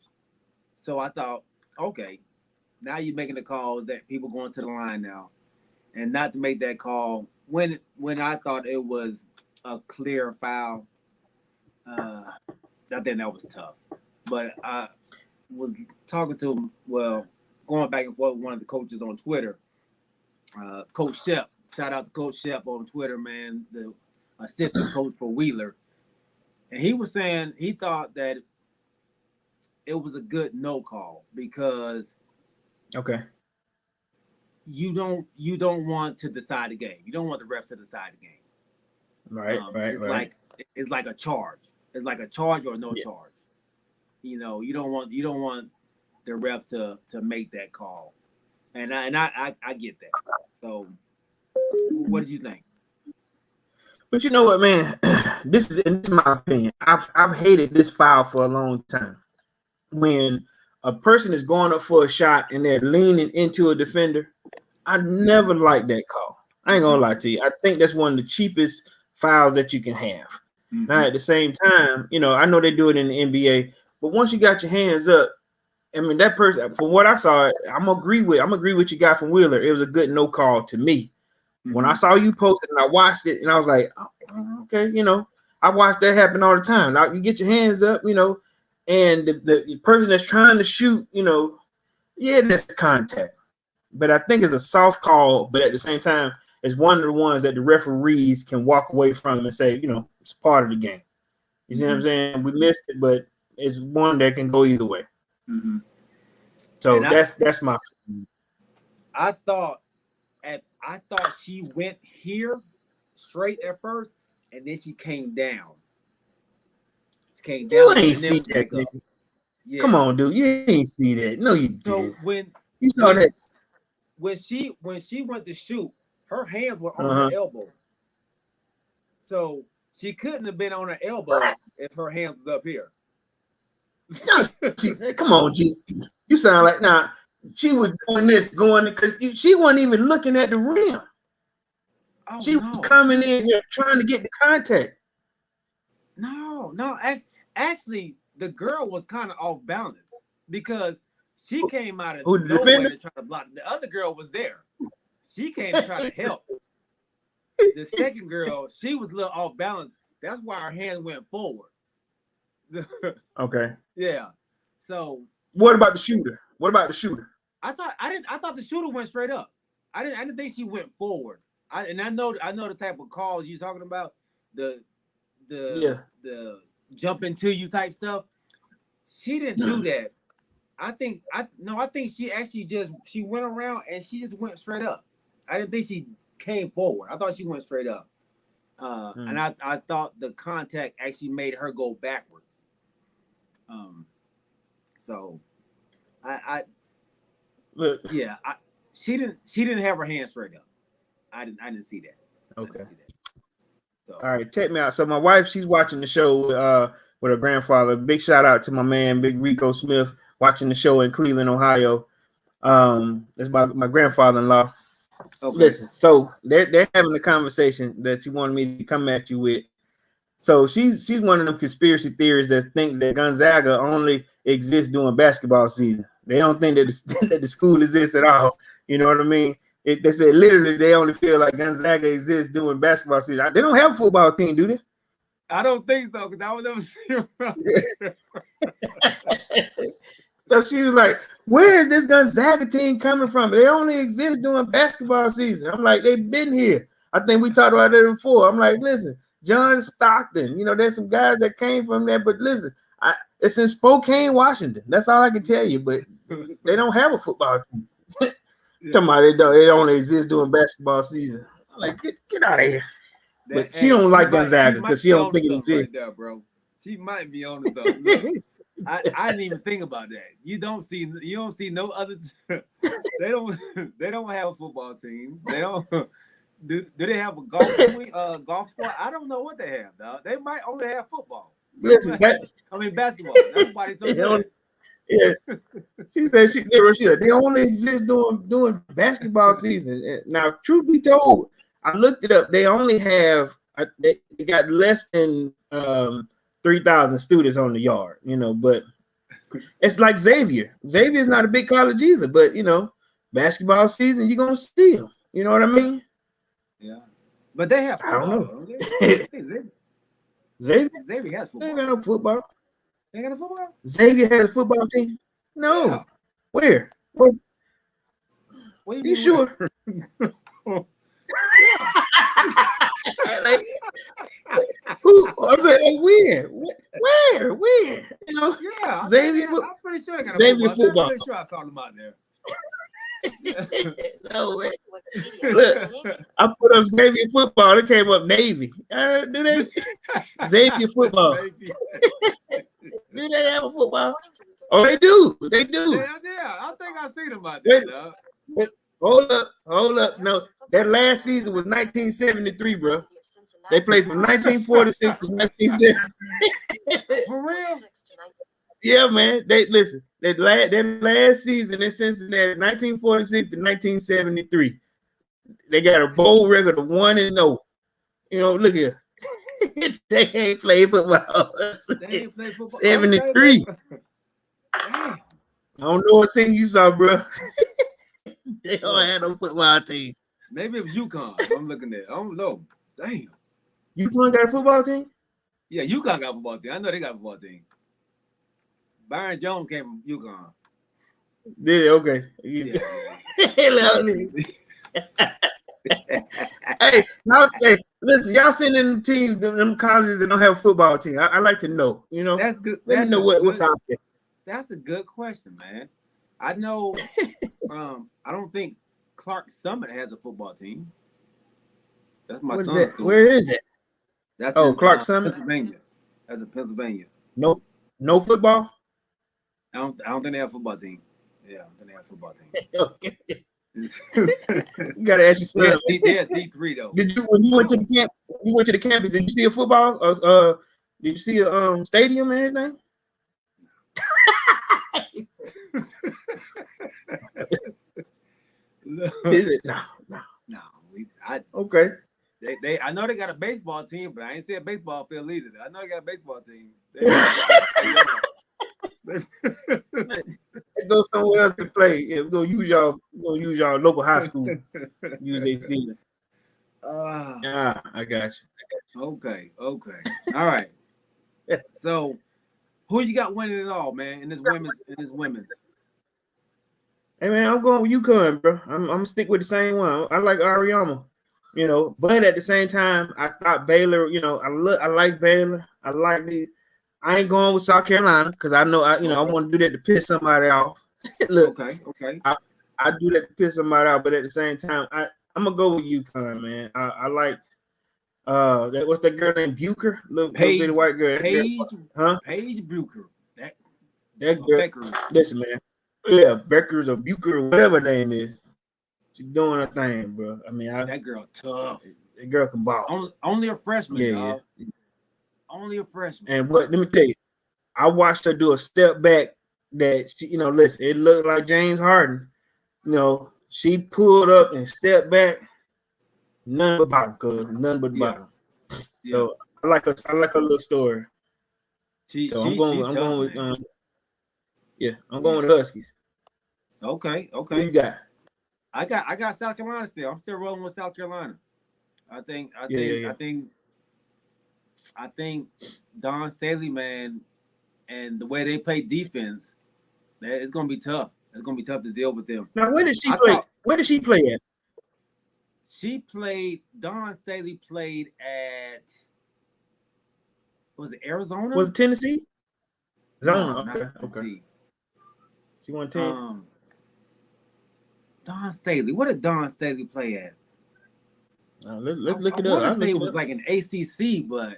So I thought, okay, now you're making the calls that people going to the line now, and not to make that call when I thought it was a clear foul. I think that was tough. But I was talking to, going back and forth with one of the coaches on Twitter, Coach Shep. Shout out to Coach Shep on Twitter, man, the assistant coach for Wheeler. And he was saying he thought that it was a good no call because you don't want to decide the game. You don't want the refs to decide the game. Right. It's like a charge. It's like a charge or no charge. You know, you don't want the ref to make that call. And I get that. So what did you think? But you know what, man? This is my opinion. I've hated this foul for a long time. When a person is going up for a shot and they're leaning into a defender, I never like that call. I ain't gonna lie to you. I think that's one of the cheapest fouls that you can have. Mm-hmm. Now, at the same time, you know, I know they do it in the NBA, but once you got your hands up, I mean, that person, from what I saw, I'm agree with you guy from Wheeler. It was a good no call to me. Mm-hmm. When I saw you post it and I watched it, and I was like, oh, okay, you know, I watch that happen all the time. Now you get your hands up, you know, and the person that's trying to shoot, you know, yeah, that's contact. But I think it's a soft call, but at the same time, it's one of the ones that the referees can walk away from and say, it's part of the game. You see what I'm saying? We missed it, but it's one that can go either way. Mm-hmm. So that's my. I thought she went here straight at first, and then she came down. She came down. You ain't see that, nigga. Yeah. Come on, dude. You ain't see that. No, you so did. when you saw that when she went to shoot, her hands were on her elbow. So she couldn't have been on her elbow if her hands was up here. Come on, G. You sound like she was doing this, because she wasn't even looking at the rim. Oh, she was coming in here trying to get the contact. No. Actually, the girl was kind of off balance because she came out of nowhere to try to block. The other girl was there. She came to try to help. The second girl, she was a little off balance. That's why her hand went forward. Okay. Yeah. So what about the shooter? I thought the shooter went straight up. I didn't think she went forward. I know the type of calls you're talking about, the jump into you type stuff. She didn't do that. I think she actually she went around and she just went straight up. I didn't think she came forward. I thought she went straight up. And I thought the contact actually made her go backwards. So she didn't have her hand straight up. I didn't see that. Okay. So. All right, check me out. So my wife, she's watching the show with her grandfather. Big shout out to my man, Big Rico Smith, watching the show in Cleveland, Ohio. That's my grandfather-in-law. Okay. Listen, so they're having a conversation that you wanted me to come at you with. So she's one of them conspiracy theorists that thinks that Gonzaga only exists during basketball season. They don't think that the school exists at all. You know what I mean? They said literally they only feel like Gonzaga exists during basketball season. They don't have a football team, do they? I don't think so, because I would never see them. So she was like, where is this Gonzaga team coming from? They only exist during basketball season. I'm like, they've been here. I think we talked about it before. I'm like, listen, John Stockton, there's some guys that came from there, but listen, it's in Spokane, Washington. That's all I can tell you, but they don't have a football team. Talking about it only exist during basketball season. I'm like, get out of here. But she don't like Gonzaga because she don't think it exists. Right there, bro. She might be on something. I didn't even think about that. You don't see no other. They don't have a football team. They don't. Do they have a golf squad? I don't know what they have, dog. They might only have football. Listen, basketball. Everybody's so good. Yeah, she said they only exist during basketball season. Now, truth be told, I looked it up. They only have they got less than 3,000 students on the yard. But it's like Xavier. Xavier's not a big college either, but basketball season, you're gonna see them. You know what I mean? Yeah, but they have football. I don't know. Xavier has football. They got no football. They got a football? Xavier has a football team? No. Yeah. Where? What you sure? Who? I'm saying, where? Yeah. Xavier. I'm pretty sure they got a Xavier football. I'm pretty sure I saw them out there. No way. Look, I put up Xavier football. It came up Navy. Do they? Xavier football. Do they have a football? Oh, they do. They do. Yeah. I think I see them out there. Hold up. No, that last season was 1973, bro. They played from 1946 to 1970. For real? Yeah, man. Listen. That last season in Cincinnati, 1946 to 1973, they got a bowl record of 1-0. Look here. They ain't played football. They ain't played football. 73. I don't know what thing you saw, bro. They don't have no football team. Maybe it was UConn. I'm looking at. I don't know. Damn. UConn got a football team? Yeah, UConn got a football team. I know they got a football team. Byron Jones came from UConn. Did it? Okay. Yeah. Hey, listen, y'all sitting in the teams, them colleges that don't have a football team. I like to know, you know. That's good. Let me know what's out there. That's a good question, man. I know. I don't think Clark Summit has a football team. That's my What is son's that? school. Where is it? That's Oh, in, Clark Summit. Pennsylvania. That's in Pennsylvania. No football. I don't think they have a football team. Yeah, I don't think they have a football team. Okay. You gotta ask yourself. They're D3 though. Did you when you went to the camp? You went to the campus. Did you see a football? Did you see a stadium or anything? Is it? No. No. Okay. They I know they got a baseball team, but I ain't see a baseball field either. I know they got a baseball team. Go somewhere else to play. Yeah, we're gonna use y'all local high school. Use their field. I got you. Okay. All right. So who you got winning it all, man, in this women's? Hey man, I'm going with UConn, bro. I'm gonna stick with the same one. I like Ariama, you know, but at the same time, I thought Baylor, you know, I like Baylor. I like these. I ain't going with South Carolina because I know I want to do that to piss somebody off. Look, okay. I do that to piss somebody off, but at the same time, I'm gonna go with UConn, man. I like what's that girl named Bucher? Little bitty white girl. Paige Bucher. That girl. Becker. Listen, man. Yeah, Beckers or Bucher, whatever her name is. She's doing her thing, bro. I mean, that girl tough. That girl can ball. Only a freshman, yeah. Only a freshman. And let me tell you, I watched her do a step back that she, listen, it looked like James Harden. She pulled up and stepped back. None but bottom, cuz none but bottom. Yeah. So I like her little story. I'm going with I'm going with Huskies. Okay. Who you got? I got South Carolina still. I'm still rolling with South Carolina. I think Don Staley, man, and the way they play defense, it's gonna be tough. It's gonna be tough to deal with them. Now, where did she play? Where did she play at? Don Staley played at, was it Arizona? Was it Tennessee? Zona. No, okay. She won 10. Don Staley. What did Don Staley play at? Let's look it up. I want to say it was like an ACC, but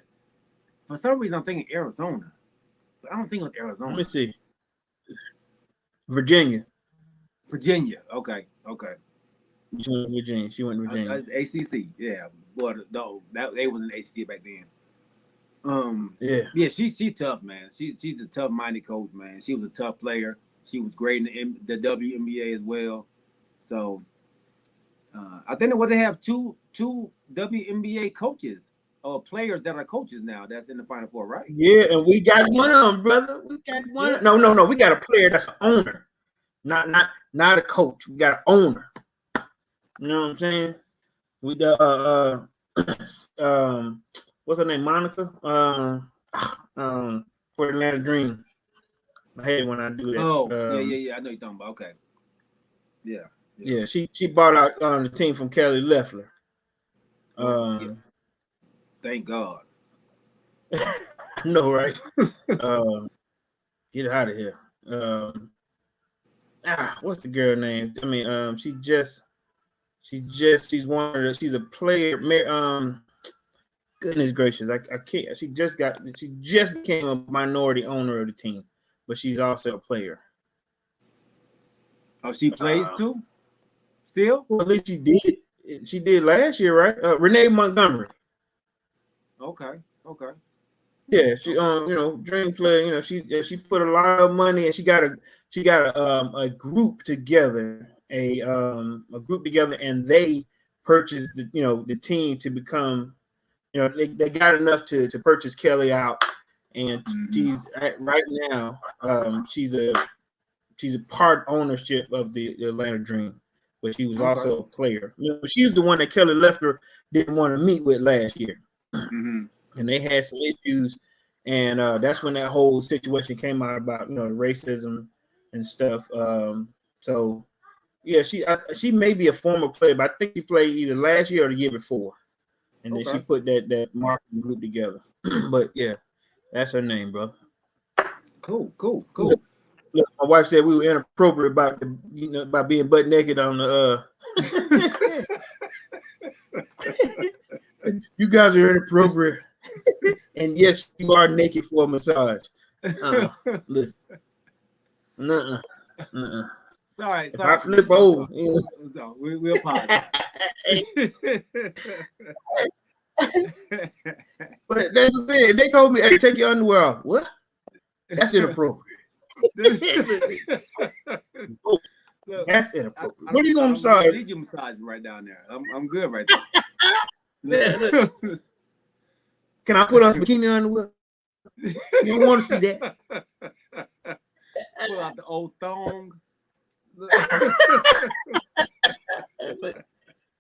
for some reason I'm thinking Arizona. But I don't think it was Arizona. Let me see. Virginia. Okay. She went to Virginia. ACC. Yeah. Well, no, they was an ACC back then. Yeah, she's tough, man. She's a tough-minded coach, man. She was a tough player. She was great in the WNBA as well. So I think they have two WNBA coaches or players that are coaches now that's in the Final Four, right? Yeah, and we got one of them, brother. We got one. Yeah. No. We got a player that's an owner, not a coach. We got an owner. You know what I'm saying? We got what's her name? Monica. For Atlanta Dream. I hate when I do that. Oh, yeah. I know you're talking about. Okay. Yeah. She bought out the team from Kelly Loeffler. Thank God. I know, right? Get out of here. What's the girl name? I mean, she's one of the, she's a player. Goodness gracious, I can't. She just became a minority owner of the team, but she's also a player. Oh, she plays too? Still? Well, at least she did. She did last year, right? Renee Montgomery. Okay. Yeah, she dream player. She put a lot of money, and she got a group together, a group together, and they purchased the team to become. They got enough to purchase Kelly out, and she's right now. She's a part ownership of the Atlanta Dream, but she was also a player. She was the one that Kelly Loeffler didn't want to meet with last year, and they had some issues, and that's when that whole situation came out about racism and stuff. So Yeah, she may be a former player, but I think she played either last year or the year before. And then she Okay. put that marketing group together. But yeah, that's her name, bro. Cool. Look, my wife said we were inappropriate about being butt naked on the you guys are inappropriate. And yes, you are naked for a massage. Listen. Nuh-uh. All right. If Sorry. I flip over, So, we'll pause. But that's the thing. They told me, hey, take your underwear off. What? That's inappropriate. Look, That's inappropriate. What are you gonna massage? I need you massaging right down there. I'm good right there. Can I put on some bikini underwear? You don't want to see that. Pull out the old thong.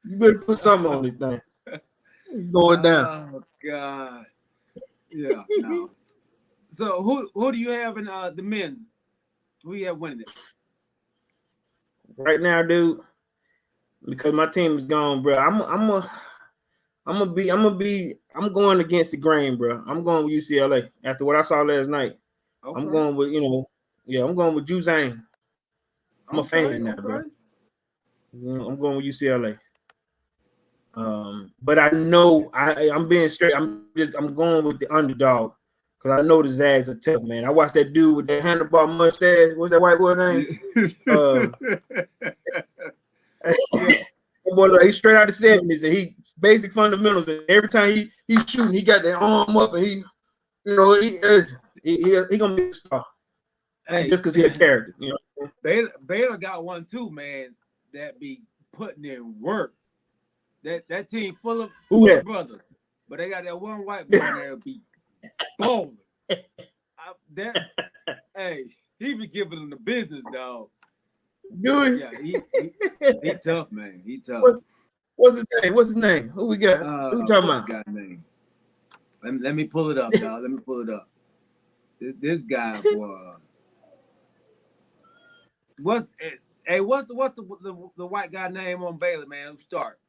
You better put something on this thing. It's going down. Oh God. Yeah. No. So who do you have in the men's? Who you have winning it? Right now, dude, because my team is gone, bro. I'm going against the grain, bro. I'm going with UCLA after what I saw last night. Okay. I'm going with I'm going with Juzang. I'm a fan now, bro. I'm going with UCLA. But I know I'm being straight. I'm going with the underdog because I know the Zags are tough, man. I watched that dude with that handlebar mustache. What's that white boy name? Boy, look, he's straight out of the 70s, and he basic fundamentals. And every time he's shooting, he got that arm up, and he gonna be a star. Hey, just because he's a character, Baylor got one too, man. That be putting in work. That team full of brothers, but they got that one white boy there be bowling. Hey, he be giving them the business, dog. Dude, yeah, he tough, man. He tough. What's his name? Who we got? Who we talking about? Guy name? Let me pull it up, dog. Let me pull it up. This guy was. What's the white guy name on Baylor, man? Who start?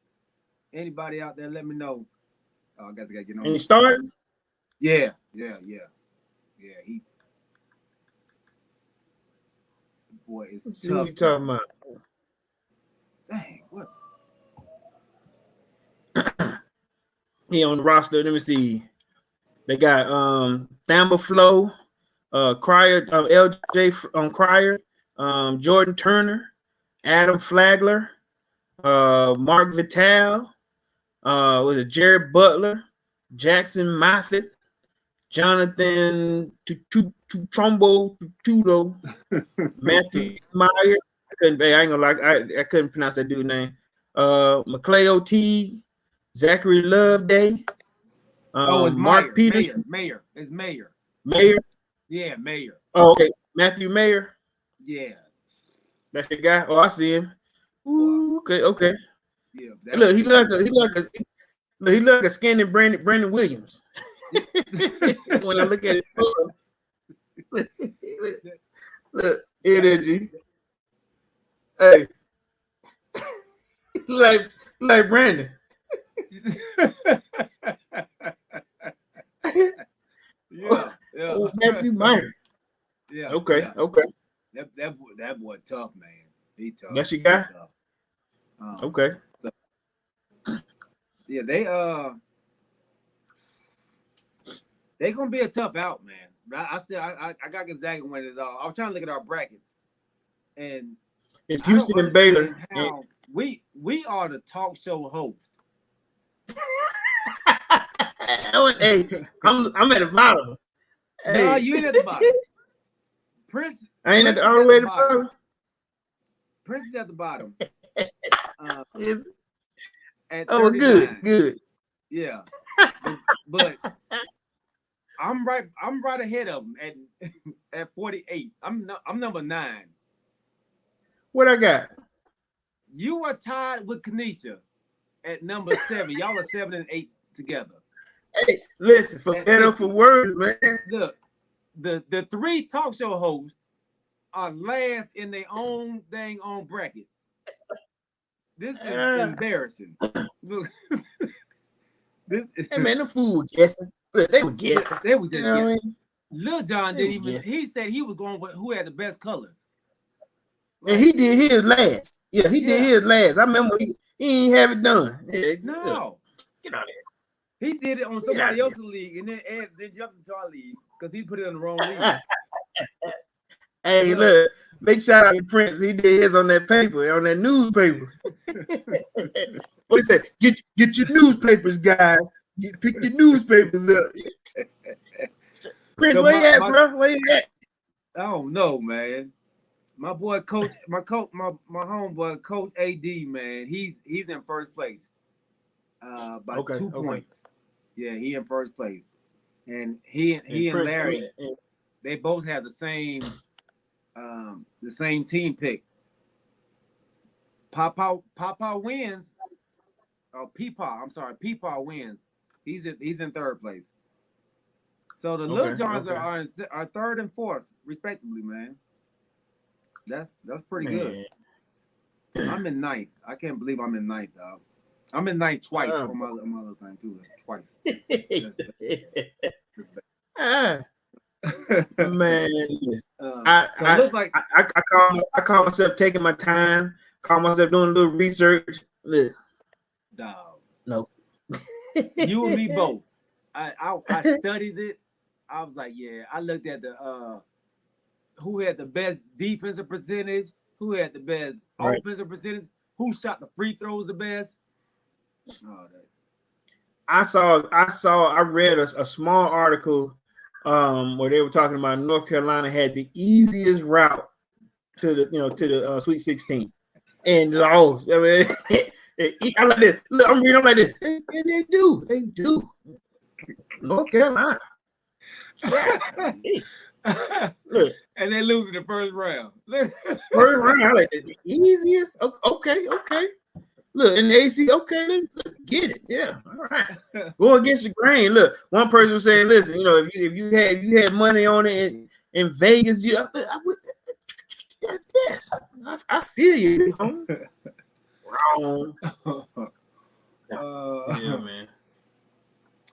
Anybody out there? Let me know. Oh, I got to get on. And he started? Yeah. He. Boy, it's tough. What you talking about? Dang, what? He on the roster. Let me see. They got Thamba Flo, Cryer, LJ Cryer, Jordan Turner, Adam Flagler, Mark Vital, was it Jared Butler, Jackson Moffitt, Jonathan Tudo, Matthew Meyer. I ain't gonna lie, I couldn't pronounce that dude's name. McClay T, Zachary Loveday. It's Mark Peter. Mayer. It's Mayer. Mayer? Yeah, Mayer. Oh, okay. Matthew Mayer. Yeah. That's your guy. Oh, I see him. Ooh, okay. Yeah. Look, he look like a skinny Brandon Williams. When I look at it, look, energy. Hey, like Brandon. yeah. Oh, Matthew Meyer. Yeah. Okay. Yeah. Okay. That boy tough, man. He tough. That's your guy. Okay. So, yeah, they gonna be a tough out, man. I got Gonzaga winning it all. I was trying to look at our brackets, and it's Houston and Baylor. How we are the talk show host. Hey, I'm at the bottom. Hey. No, you ain't at the bottom. Prince. I ain't all the way at the bottom. Prince is at the bottom. At oh, 39. good. Yeah, but I'm right ahead of him at 48. I'm number 9. What I got? You are tied with Kanisha at number 7. Y'all are 7 and 8 together. Hey, listen, for better for worse, man. Look, the 3 talk show hosts are last in their own dang on bracket. This is embarrassing. Look, this is. Hey man, the fool was guessing. Look, they were guessing. They were just You know what I guessing. mean? Lil Jon They didn't were even. guessing. He said he was going with who had the best colors. And he did his last. Yeah, he did Yeah. his last. I remember he ain't have it done. Yeah, look, No, get out of he did it on Get somebody out else's league, and then jumped into our league because he put it in the wrong league. here. Hey, Look. look, big shout out to Prince. He did his on that paper, on that newspaper. What he said? Get your newspapers, guys. Pick your newspapers up. Prince, So where you at, my- bro? Where you at? I don't know, man. My boy, coach, my homeboy, Coach AD, man. He's in first place. By 2 points. Yeah, he in first place, and he and Prince, Larry, and- they both have the same team pick. Papa wins. Oh, Peepaw. I'm sorry, Peepaw wins. He's in third place. So the Lil Jons are third and fourth, respectively, man. That's pretty good. I'm in ninth. I can't believe I'm in ninth, dog. I'm in ninth twice on my other thing too. Twice. Man, So it looks like I call myself taking my time. Call myself doing a little research. Look, dog. no, You and me both. I studied it. I was like, yeah. I looked at the who had the best defensive percentage, who had the best offensive percentage, who shot the free throws the best. Oh, I read a small article where they were talking about North Carolina had the easiest route to the Sweet 16, and I mean, I like this. Look, I'm reading. I'm like this. They do. North Carolina. Look, and they lose in the first round. first round, I like the easiest. Okay. Look, in the AC, okay, let's get it. Yeah, all right. Go against the grain. Look, one person was saying, listen, if you had money on it in Vegas, I would. Yes, I feel you, homie. Wrong. Yeah, man.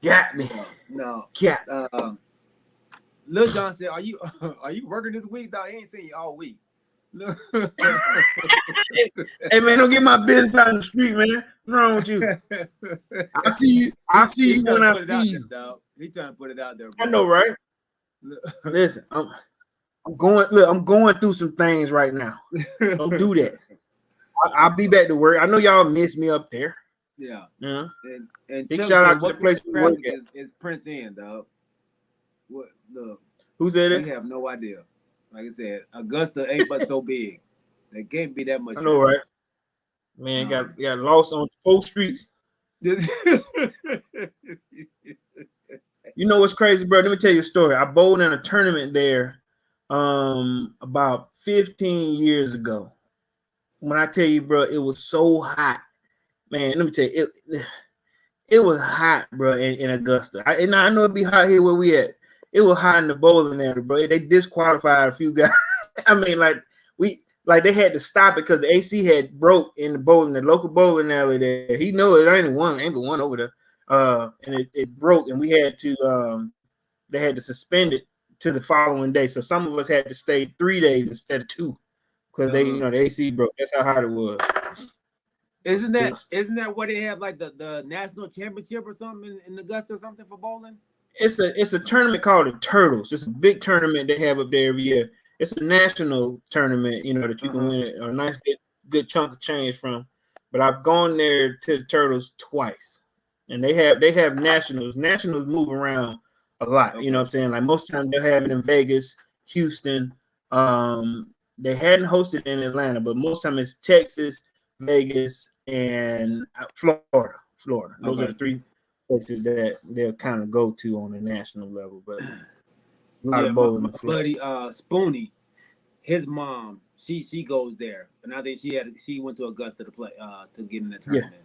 Got me. No. Got. Lil Jon said, "Are you working this week, dog? He ain't seen you all week." Hey man, don't get my business out in the street, man. What's wrong with you? I see you. I see you when I see you. He's trying to put it out there. Bro. I know, right? Listen, I'm going through some things right now. Don't do that. I'll be back to work. I know y'all miss me up there. Yeah. Yeah. And big Chuck shout out said, to the place we work at. is Prince in, dog? What? Look, Who said we it? have no idea. Like I said, Augusta ain't but so big. They can't be that much. I know, right? Man, got lost on 4 streets. You know what's crazy, bro? Let me tell you a story. I bowled in a tournament there about 15 years ago. When I tell you, bro, it was so hot. Man, let me tell you, it was hot, bro, in Augusta. I know it'd be hot here where we at. It was hot in the bowling alley, bro. They disqualified a few guys. I mean, they had to stop it because the AC had broke in the local bowling alley there. He knew it ain't the one over there. And it broke, and we had to they had to suspend it to the following day. So some of us had to stay 3 days instead of 2 because the AC broke. That's how hot it was. Isn't that what they have, like the national championship or something in Augusta or something for bowling? It's a tournament called the Turtles. It's a big tournament they have up there every year. It's a national tournament, that you can win a nice good chunk of change from. But I've gone there to the Turtles twice, and they have nationals. Nationals move around a lot. You know what I'm saying? Like most times they'll have it in Vegas, Houston. They hadn't hosted in Atlanta, but most time it's Texas, Vegas, and Florida. Those are the 3 places that they'll kind of go to on the national level. But a lot of bowling. My buddy Spoonie, his mom, she goes there, and I think she went to Augusta to play to get in the tournament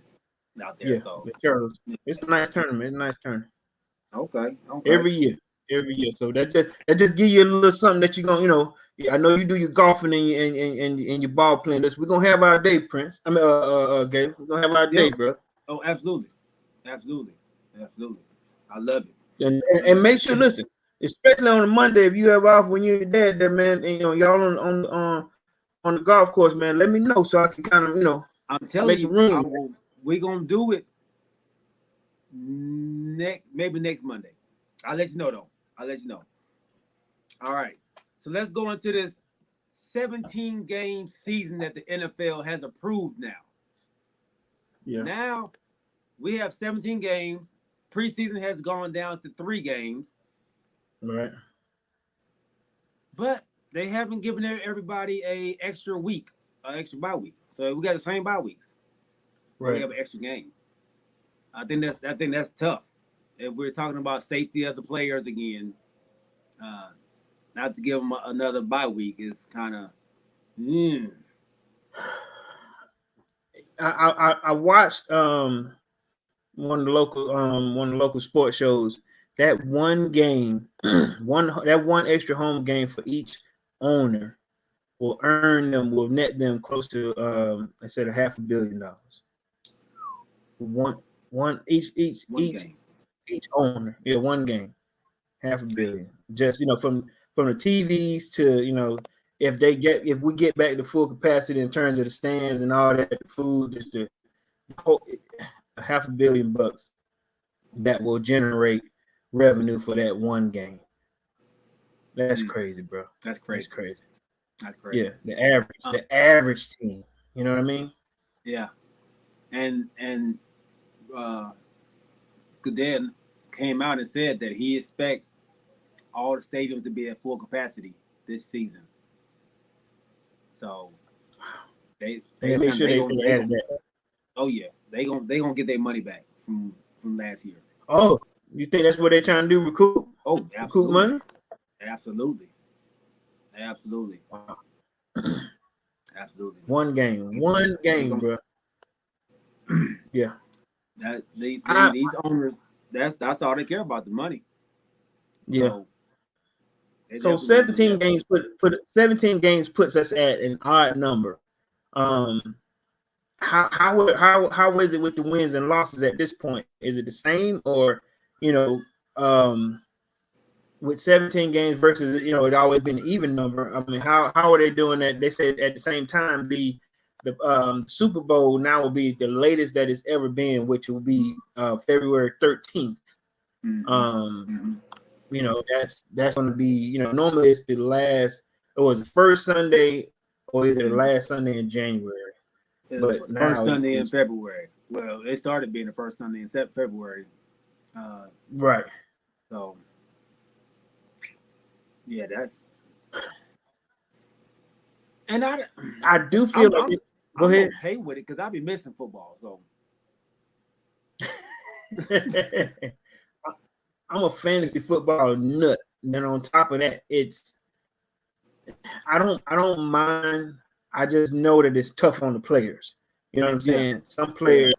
out there. Yeah, so the Turtles. It's a nice tournament. Okay. Every year. every year. So that just give you a little something that you're gonna, I know you do your golfing and your ball playing. We're gonna have our day, Prince. I mean, Gabe. We're gonna have our day, bro. Oh, absolutely. I love it. And make sure, listen, especially on a Monday, if you have off when you're dad, that man, and y'all on the golf course, man. Let me know so I can kind of, I'm telling you, we're gonna do it maybe next Monday. I'll let you know though. All right. So let's go into this 17-game season that the NFL has approved now. Yeah. Now we have 17 games. Preseason has gone down to 3 games. Right. But they haven't given everybody an extra week, an extra bye week. So we got the same bye weeks. Right. We have an extra game. I think that's tough. If we're talking about safety of the players again, not to give them another bye week is kind of. I watched one of the local sports shows. That one game, one extra home game for each owner will net them close to I said $500 million. Each owner, one game, $500 million. Just from the TVs to if we get back to full capacity in terms of the stands and all that, the food, just $500 million that will generate revenue for that one game. That's crazy, bro. That's crazy. Yeah, the average team. You know what I mean? Yeah, and Goodell came out and said that he expects all the stadiums to be at full capacity this season. So they make sure they added that. Oh yeah, they gonna get their money back from last year. Oh, you think that's what they're trying to do? Recoup? Oh, absolutely. Recoup money? Absolutely. Wow. Absolutely. One game, bro. Yeah. These owners, that's all they care about, the money. Yeah. So 17 games put 17 games puts us at an odd number. How is it with the wins and losses at this point? Is it the same, or with 17 games versus it always been an even number? I mean, how are they doing that? They said at the same time the Super Bowl now will be the latest that it's ever been, which will be February 13th. That's going to be normally it's the last. It was the first Sunday or either the last Sunday in January. But now first Sunday in February. Well, it started being the first Sunday in February. Right. So, yeah, that's. And I do feel go ahead. I'm okay with it because I'll be missing football. So. I'm a fantasy football nut. And then on top of that, I don't mind. I just know that it's tough on the players. You know what I'm saying? Some players,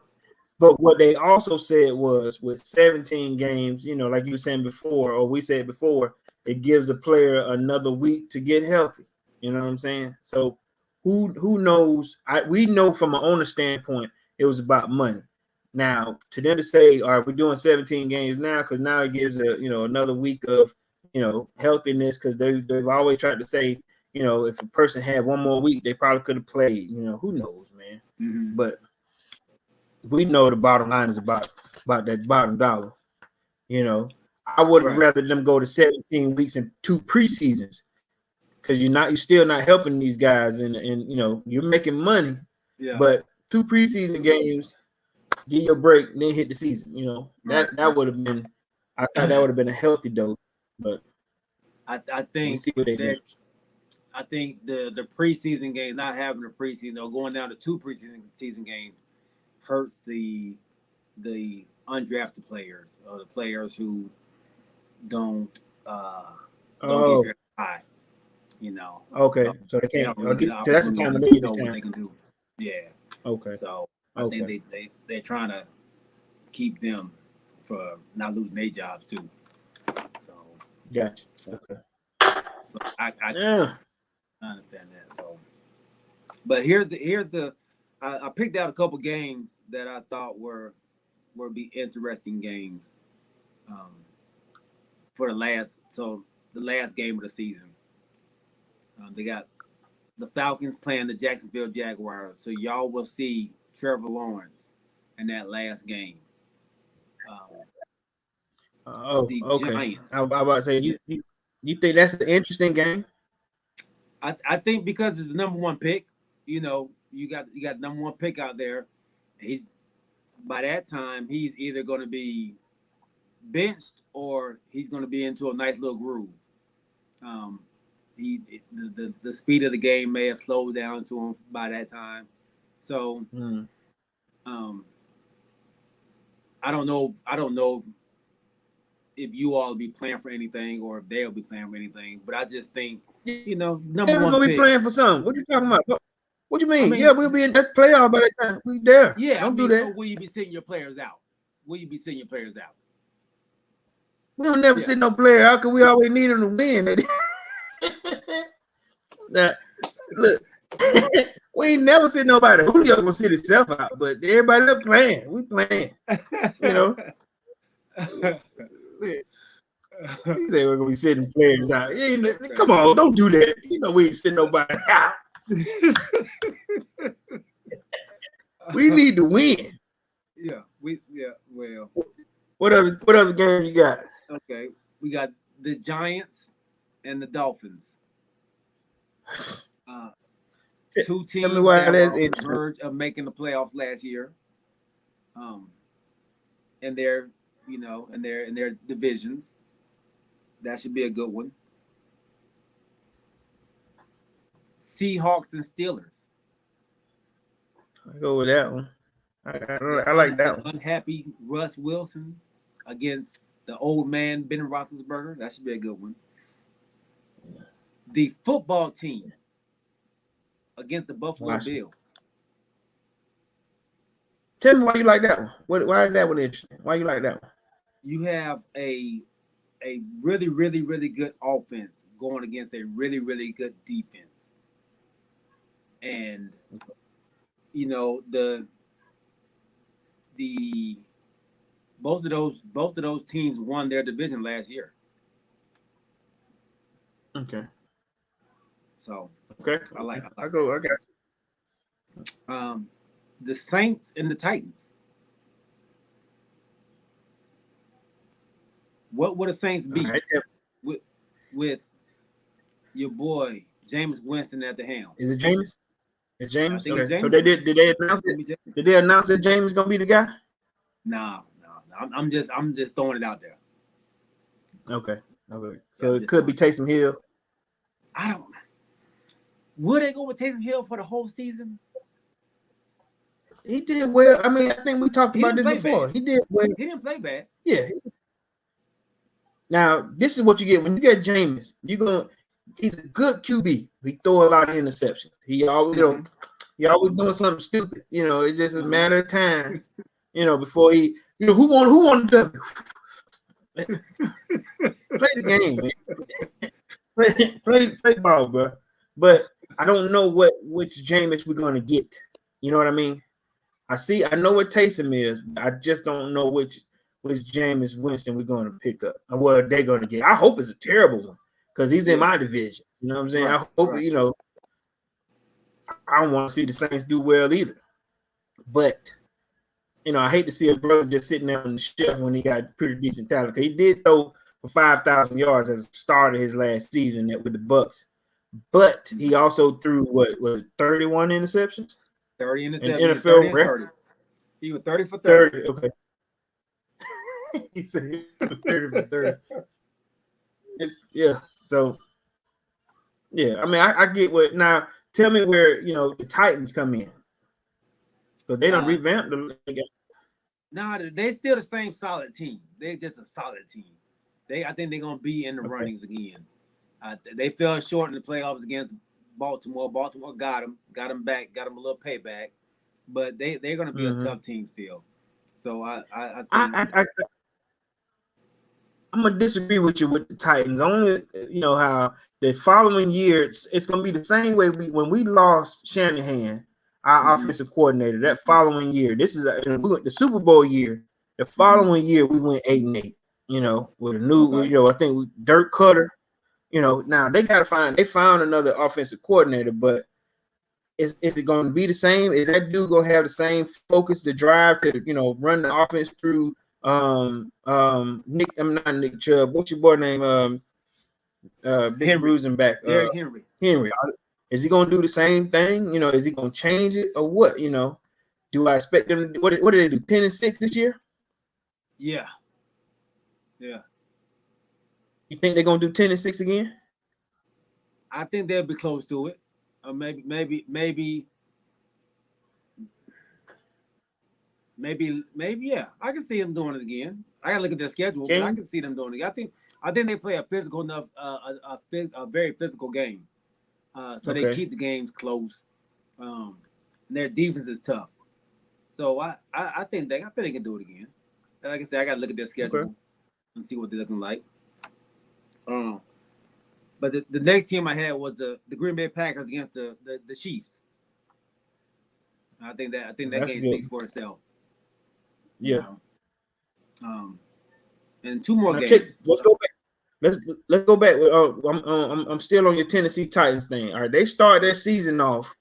but what they also said was with 17 games, like you were saying before, or we said before, it gives a player another week to get healthy. You know what I'm saying? So who knows? We know from an owner standpoint, it was about money. Now, to them to say, all right, we're doing 17 games now because now it gives another week of healthiness, because they've always tried to say, if a person had one more week, they probably could have played. Who knows, man? Mm-hmm. But we know the bottom line is about that bottom dollar. I would have rather them go to 17 weeks and 2 preseasons, because you're still not helping these guys, and you're making money. Yeah. But 2 preseason games, give your break, and then hit the season. That would have been. I thought that would have been a healthy dose. But I think I think the preseason game, not having a preseason or going down to 2 preseason games, hurts the undrafted players or the players who don't get drafted high. Okay, so they can't. So that's the time they know what they can do. Yeah. Okay. So I think they're trying to keep them for not losing their jobs too. So Gotcha. Okay. So I Yeah. understand that. So, but here's the I picked out a couple games that I thought were be interesting games um, for the last game of the season. They got the Falcons playing the Jacksonville Jaguars, so y'all will see Trevor Lawrence in that last game. The Okay. Giants. I about to say you think that's an interesting game? I think because it's the number one pick, you know, you got number one pick out there. He's by that time he's either going to be benched or he's going to be into a nice little groove. The speed of the game may have slowed down to him by that time. So, I don't know if you all will be playing for anything or if they'll be playing for anything. But I just think, you know, number we're one gonna pick. be playing for something. What you talking about? What you mean? I mean, yeah, we'll be in that playoff by that time. We there. Yeah, don't do that. So will you be sitting your players out? Will you be sitting your players out? We don't never sit no player out because we always need them to win. Now, look, we ain't never sit nobody. Julio gonna sit himself out, but everybody up playing. We playing. You know. He said we're gonna be sitting players out. Come on, don't do that. You know we ain't sitting nobody out. We need to win. Well. What other game you got? Okay, we got the Giants and the Dolphins. Two teams that were on the verge of making the playoffs last year. And they're in their divisions. That should be a good one. Seahawks and Steelers. I go with that one. I like that one. Unhappy Russ Wilson against the old man Ben Roethlisberger. That should be a good one. The football team against the Buffalo Bills. Tell me why you like that one. Why is that one interesting? Why you like that one? You have a really, really, really good offense going against a really, really good defense. And you know, the both of those teams won their division last year. Okay. So okay, I go. Okay. The Saints and the Titans. What would the Saints be with your boy Jameis Winston at the helm? Is it Jameis? It's Jameis. Okay. It's Jameis. So did they announce it? Did they announce that Jameis gonna be the guy? No. I'm just throwing it out there. Okay. So it could be Taysom Hill. I don't. Would they go with Taysom Hill for the whole season? He did well. I mean, I think we talked about this before. He did well. He didn't play bad. Yeah. Now, this is what you get when you get Jameis. He's a good QB. He throw a lot of interceptions. He always, he always doing something stupid. It's just a matter of time. Before he, who won the W? Play the game, man. play ball, bro. But I don't know which Jameis we're gonna get. You know what I mean? I know what Taysom is. I just don't know which Jameis Winston we're going to pick up and what they're going to get. I hope it's a terrible one because he's in my division. You know what I'm saying? Right, I hope, I don't want to see the Saints do well either. But, I hate to see a brother just sitting there on the shelf when he got pretty decent talent. Because he did throw for 5,000 yards as a starter his last season with the Bucks. But he also threw, 31 interceptions? 30 interceptions. An NFL record. He was 30 for 30. 30, okay. He said he was 30 for 30. Yeah. So, yeah. I mean, I get what. Now, tell me where, the Titans come in. Because they don't revamp the league. Nah, they still the same solid team. They're just a solid team. I think they're going to be in the runnings again. They fell short in the playoffs against Baltimore. Baltimore got them back, got them a little payback. But they're going to be a tough team still. So I I'm gonna disagree with you with the Titans. Only how the following year it's gonna be the same way when we lost Shanahan, our offensive coordinator. That following year, this is the Super Bowl year. The following year we went 8-8. With a new, I think Dirk Cutter. Now they found another offensive coordinator, but is it going to be the same? Is that dude going to have the same focus, the drive to run the offense through? I'm not Nick Chubb. What's your boy name? Big bruising back. Derrick Henry. Is he going to do the same thing? Is he going to change it or what? Do I expect them to do? What did they do? 10-6 this year? Yeah. You think they're going to do 10-6 again? I think they'll be close to it. Maybe. Yeah. I can see them doing it again. I gotta look at their schedule, but I can see them doing it. I think they play a physical enough, a very physical game. So they keep the games close. Their defense is tough. So I think they can do it again. Like I said, I gotta look at their schedule and see what they're looking like. But the next team I had was the Green Bay Packers against the Chiefs. I think that game speaks for itself. Yeah. And two more games. Let's go back. Let's go back. I'm still on your Tennessee Titans thing. All right, they start their season off.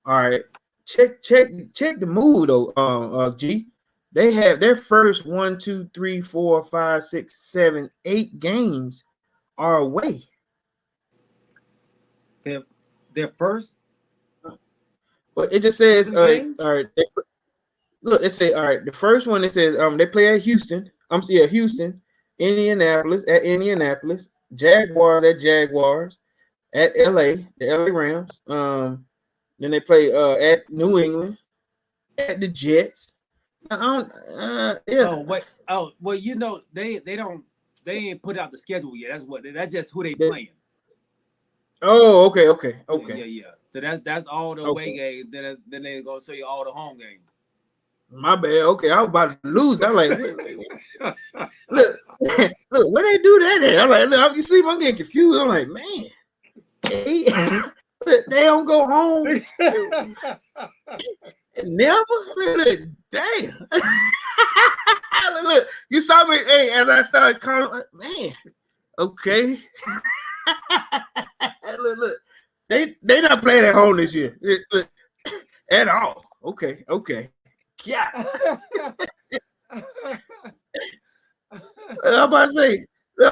All right, check the mood though. G, they have their first 1, 2, 3, 4, 5, 6, 7, 8 games are away. Their first. But it just says, all right. Look, it says, all right. The first one it says, they play at Houston. Houston, Indianapolis at Indianapolis, Jaguars at Jaguars, at LA, the LA Rams. Then they play at New England, at the Jets. Yeah. Oh wait. Oh well, they ain't put out the schedule yet. That's just who they playing. Oh, okay. Yeah. So that's all the away games. Then they're gonna show you all the home games. My bad. Okay, I was about to lose. I'm like, look, where they do that at? I'm like, look, you see, I'm getting confused. I'm like, man, they don't go home. Never. Look, damn. Look, you saw me. Hey, as I started calling, man. Okay. Look, they not playing at home this year at all. Okay. Yeah. I'm about to say, hey,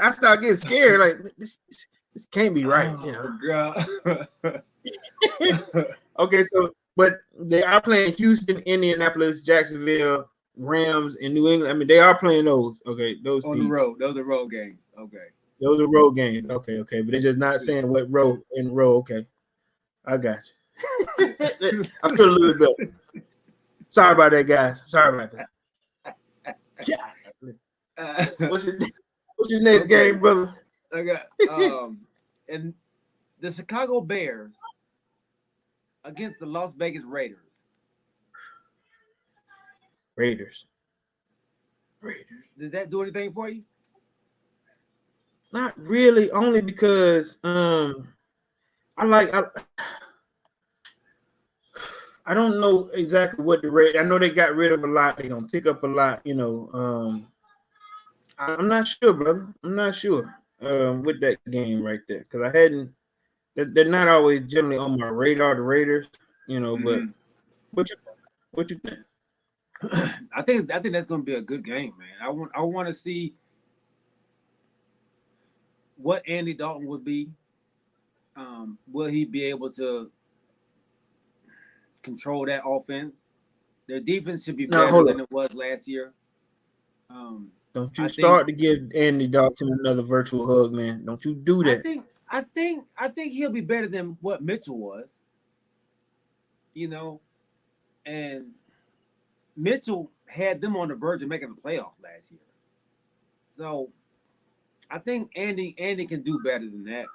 I start getting scared. Like this can't be right, Okay, so but they are playing Houston, Indianapolis, Jacksonville, Rams, and New England. I mean, they are playing those. Okay, those on the road. Those are road games. Okay. Those are road games. Okay. But they're just not saying what road in row. Okay. I got you. I feel a little bit better. Sorry about that, guys. Sorry about that. What's your next game, brother? Okay. And the Chicago Bears against the Las Vegas Raiders. Raiders. Did that do anything for you? Not really, only because I don't know exactly what the rate. I know they got rid of a lot. They're gonna pick up a lot, I'm not sure, brother. I'm not sure with that game right there because I hadn't. They're not always generally on my radar. The Raiders, But what you think? I think that's gonna be a good game, man. I want to see what Andy Dalton would be. Will he be able to control that offense? Their defense should be better than it was last year. Don't you start to give Andy Dalton another virtual hug, man. Don't you do that. I think he'll be better than what Mitchell was. And Mitchell had them on the verge of making the playoffs last year. So I think Andy can do better than that.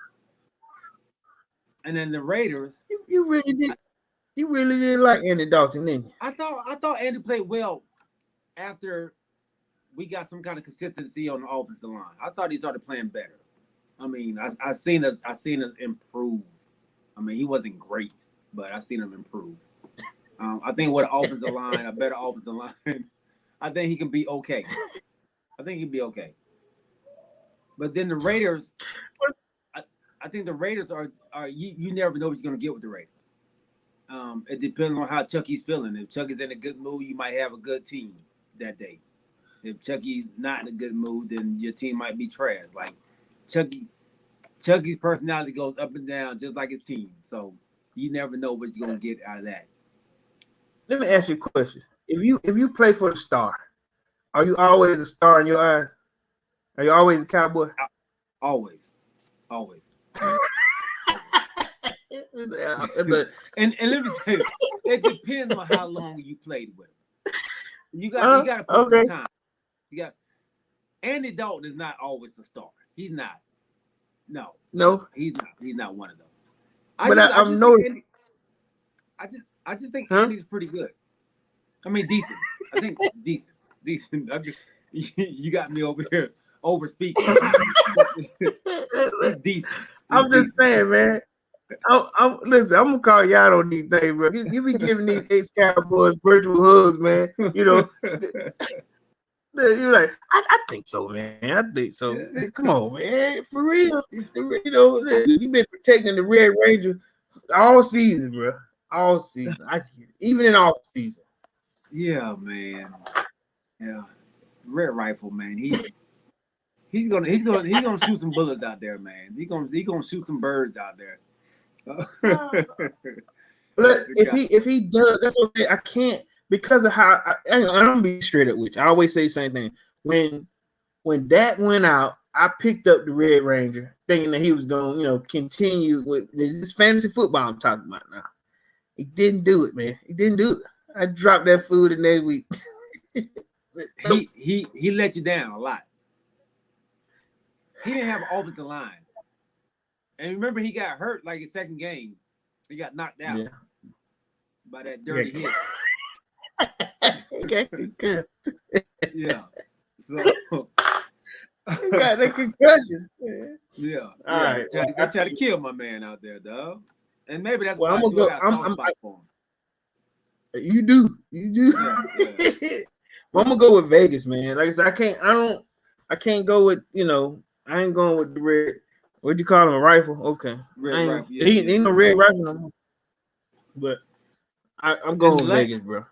And then the Raiders. You really did. You really didn't like Andy Dalton, didn't you? I thought Andy played well after we got some kind of consistency on the offensive line. I thought he started playing better. I mean, I seen us improve. I mean, he wasn't great, but I seen him improve. I think with an offensive line, a better offensive line, I think he can be okay. I think he'd be okay. But then the Raiders, I think the Raiders are you never know what you're gonna get with the Raiders. It depends on how Chucky's feeling. If Chucky's in a good mood, you might have a good team that day. If Chucky's not in a good mood, then your team might be trash. Like Chucky's personality goes up and down just like his team. So you never know what you're gonna get out of that. Let me ask you a question. If you play for the Star, are you always a star in your eyes? Are you always a Cowboy? Always. And let me say, it depends on how long you played with him. You got to put some time. You got Andy Dalton is not always a star. He's not. No, he's not one of those. I'm noticing. I just think Andy's pretty good. I mean, decent. I think decent. You got me over here over speaking. Decent. I'm just saying, man. Listen, I'm gonna call you out on these things, bro. You be giving these ex-Cowboys virtual hugs, man. You know, you're like, I think so, man. I think so. Yeah. Come on, man, for real. You know, you've been protecting the Red Ranger all season, bro. All season. I get it. Even in off season. Yeah, man. Yeah, Red Rifle, man. He's gonna shoot some bullets out there, man. He's gonna shoot some birds out there. But if he does, that's okay. I can't because of how I'm gonna be straight up with you. I always say the same thing. When that went out, I picked up the Red Ranger, thinking that he was gonna, continue with this fantasy football I'm talking about now. He didn't do it, man. He didn't do it. I dropped that food the next week. he let you down a lot. He didn't have an offensive line. And remember, he got hurt like his second game. He got knocked out by that dirty hit. Good. Yeah. So he got that concussion. Yeah. All right. They try to kill my man out there, dog. And maybe that's why I'm gonna go. I'm for him. You do. Yeah. Well, I'm gonna go with Vegas, man. Like I said, I can't go with, I ain't going with the red. What'd you call him? A rifle? Okay. Red rifle. Yeah, he ain't no red rifle no more. But I'm going with Vegas, bro.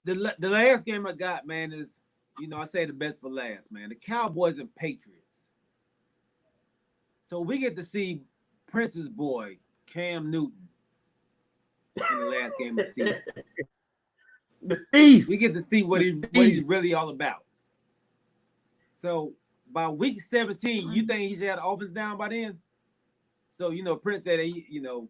The last game I got, man, is, I say the best for last, man. The Cowboys and Patriots. So we get to see Prince's boy, Cam Newton, in the last game of the season. The thief. We get to see what he's really all about. So by week 17, you think he's had the offense down by then? So Prince said he's gonna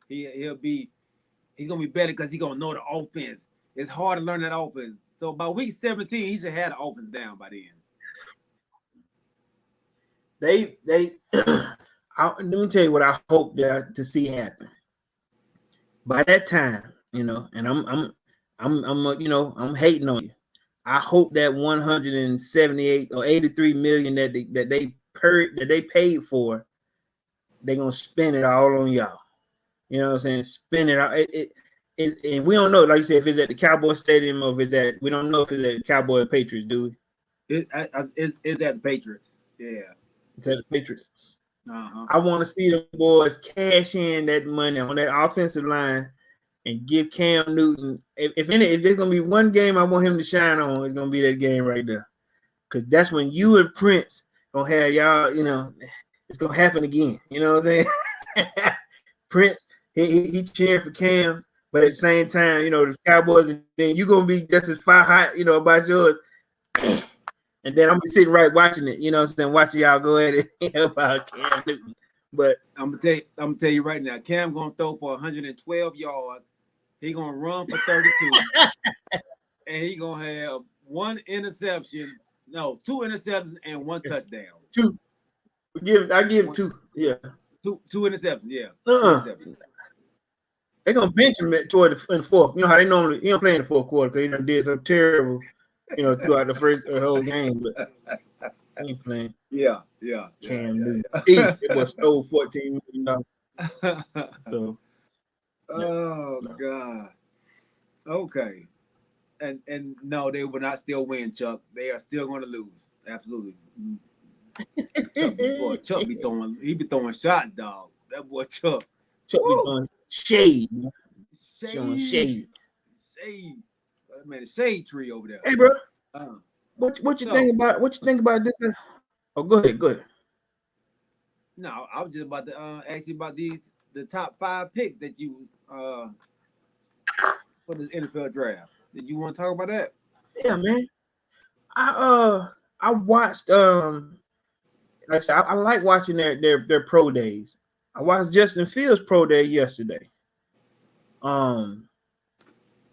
be better because he's gonna know the offense. It's hard to learn that offense. So by week 17, he should have the offense down by then. Let me tell you what I hope to see happen. By that time, and I'm hating on you. I hope that 178 or 83 million that they paid for, they're gonna spend it all on y'all. You know what I'm saying? Spend it out. And we don't know, like you said, if it's at the Cowboy Stadium or if we don't know if it's at the Cowboy or Patriots, do we? It's at the Patriots. Yeah. It's at the Patriots. Uh-huh. I want to see the boys cash in that money on that offensive line and give Cam Newton. If there's gonna be one game I want him to shine on, it's gonna be that game right there. Because that's when you and Prince gonna have y'all, it's gonna happen again. You know what I'm saying? Prince, he cheering for Cam, but at the same time, the Cowboys, and then you're gonna be just as far hot, about yours. And then I'm be sitting right watching it, watching y'all go at it about Cam Newton. But I'm gonna tell you right now, Cam gonna throw for 112 yards. He gonna run for 32, and he gonna have two interceptions and one touchdown. Two. I give two. Yeah. Two interceptions. Yeah. They're gonna bench him toward in the fourth. You know how they normally he don't play in the fourth quarter because he done did some terrible throughout the first whole game, but I ain't playing. Yeah. Cam Newton. It was stole $14 million. So Oh no. God. Okay. And no, they will not still win, Chuck. They are still going to lose. Absolutely. Chuck be throwing shots, dog. That boy Chuck. Chuck be doing shade. Showing Shade. shade. That man, a shade tree over there. Hey, bro. Uh, What you think about this? Oh, go ahead. no, I was just about to ask you about the top 5 picks that you for the NFL draft. Did you want to talk about that? Yeah, man. I watched like I said, I like watching their pro days. I watched Justin Fields pro day yesterday.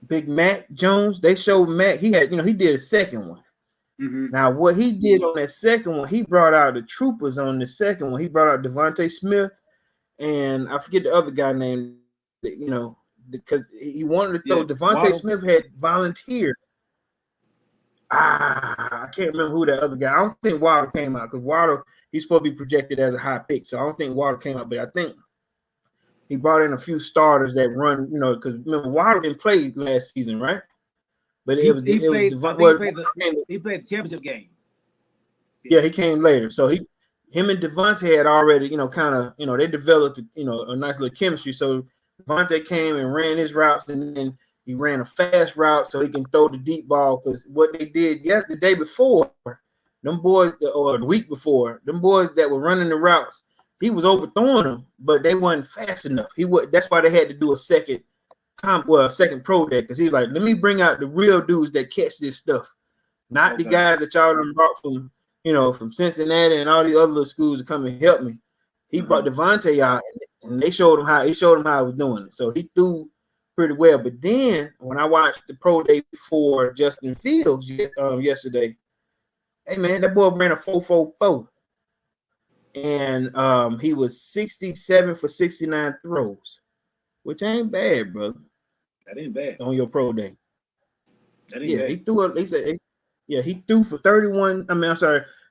Big Mac Jones, they showed Mac, he did a second one. Mm-hmm. Now, what he did on that second one, he brought out the troopers on the second one. He brought out Devontae Smith, and I forget the other guy named, because he wanted to throw. Devontae Waddle. Smith had volunteered. I can't remember who that other guy. I don't think Waddle came out because Waddle, he's supposed to be projected as a high pick. So I don't think Waddle came out, but I think he brought in a few starters that run, because remember, Waddle didn't play last season, right? But He played the championship game. Yeah, he came later. So him and Devontae had already, they developed, a nice little chemistry. So Devontae came and ran his routes, and then he ran a fast route so he can throw the deep ball. Because what they did the day before, them boys, or the week before, them boys that were running the routes, he was overthrowing them, but they weren't fast enough. That's why they had to do a second pro day, because he's like, let me bring out the real dudes that catch this stuff, not the guys that y'all done brought from Cincinnati and all these other little schools to come and help me. He brought Devontae out, and they showed him how he was doing it. So he threw pretty well. But then when I watched the pro day for Justin Fields yesterday, hey man, that boy ran a 4.44, and he was 67 for 69 throws, which ain't bad, brother. That ain't bad on your pro day. That ain't bad. He threw. He threw for 31.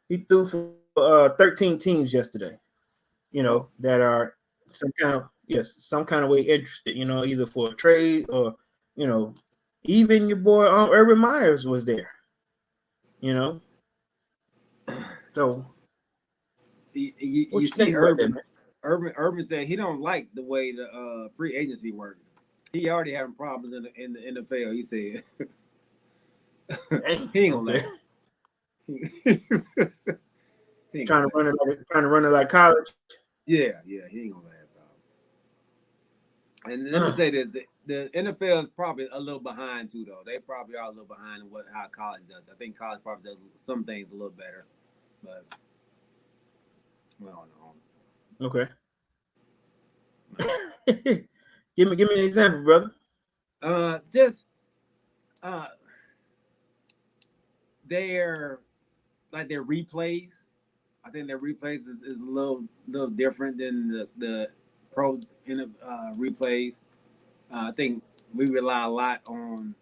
He threw for 13 teams yesterday. That are some kind of way interested. Either for a trade or even your boy Urban Myers was there. So you see, Urban said he don't like the way the free agency works. He already having problems in the NFL. He said he ain't gonna let. Trying to run it like college. Yeah, he ain't gonna let that. And let me say that the NFL is probably a little behind too, though. They probably are a little behind in how college does. I think college probably does some things a little better, but well, no. Okay. Give me an example, brother. Their replays. I think their replays is a little different than the pro replays. I think we rely a lot on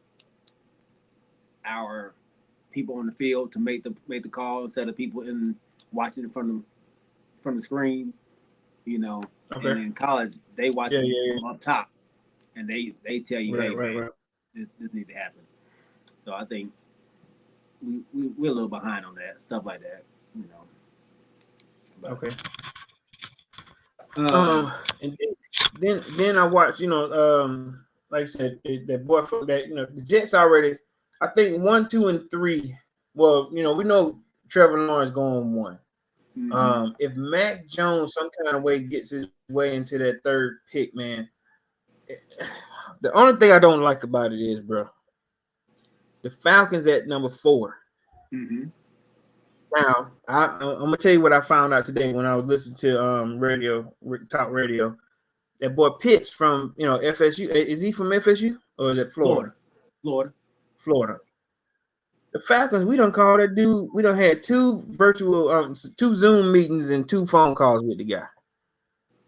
our people on the field to make the call instead of people watching it from the screen. Okay. And in college they watch it from up top, and they tell you, man, this needs to happen. So I think we're a little behind on that stuff like that. But, okay. And then I watched, like I said, that boy from that, the Jets already, I think 1, 2, and 3. Well, we know Trevor Lawrence going 1. Mm-hmm. If Mac Jones some kind of way gets his way into that third pick, man, the only thing I don't like about it is, bro, the Falcons at number 4. Mm-hmm. Now, I'm gonna tell you what I found out today when I was listening to talk radio. That boy Pitts from FSU. Is he from FSU or is it Florida? Florida. The Falcons, we don't call that dude. We don't had 2 virtual 2 Zoom meetings and 2 phone calls with the guy.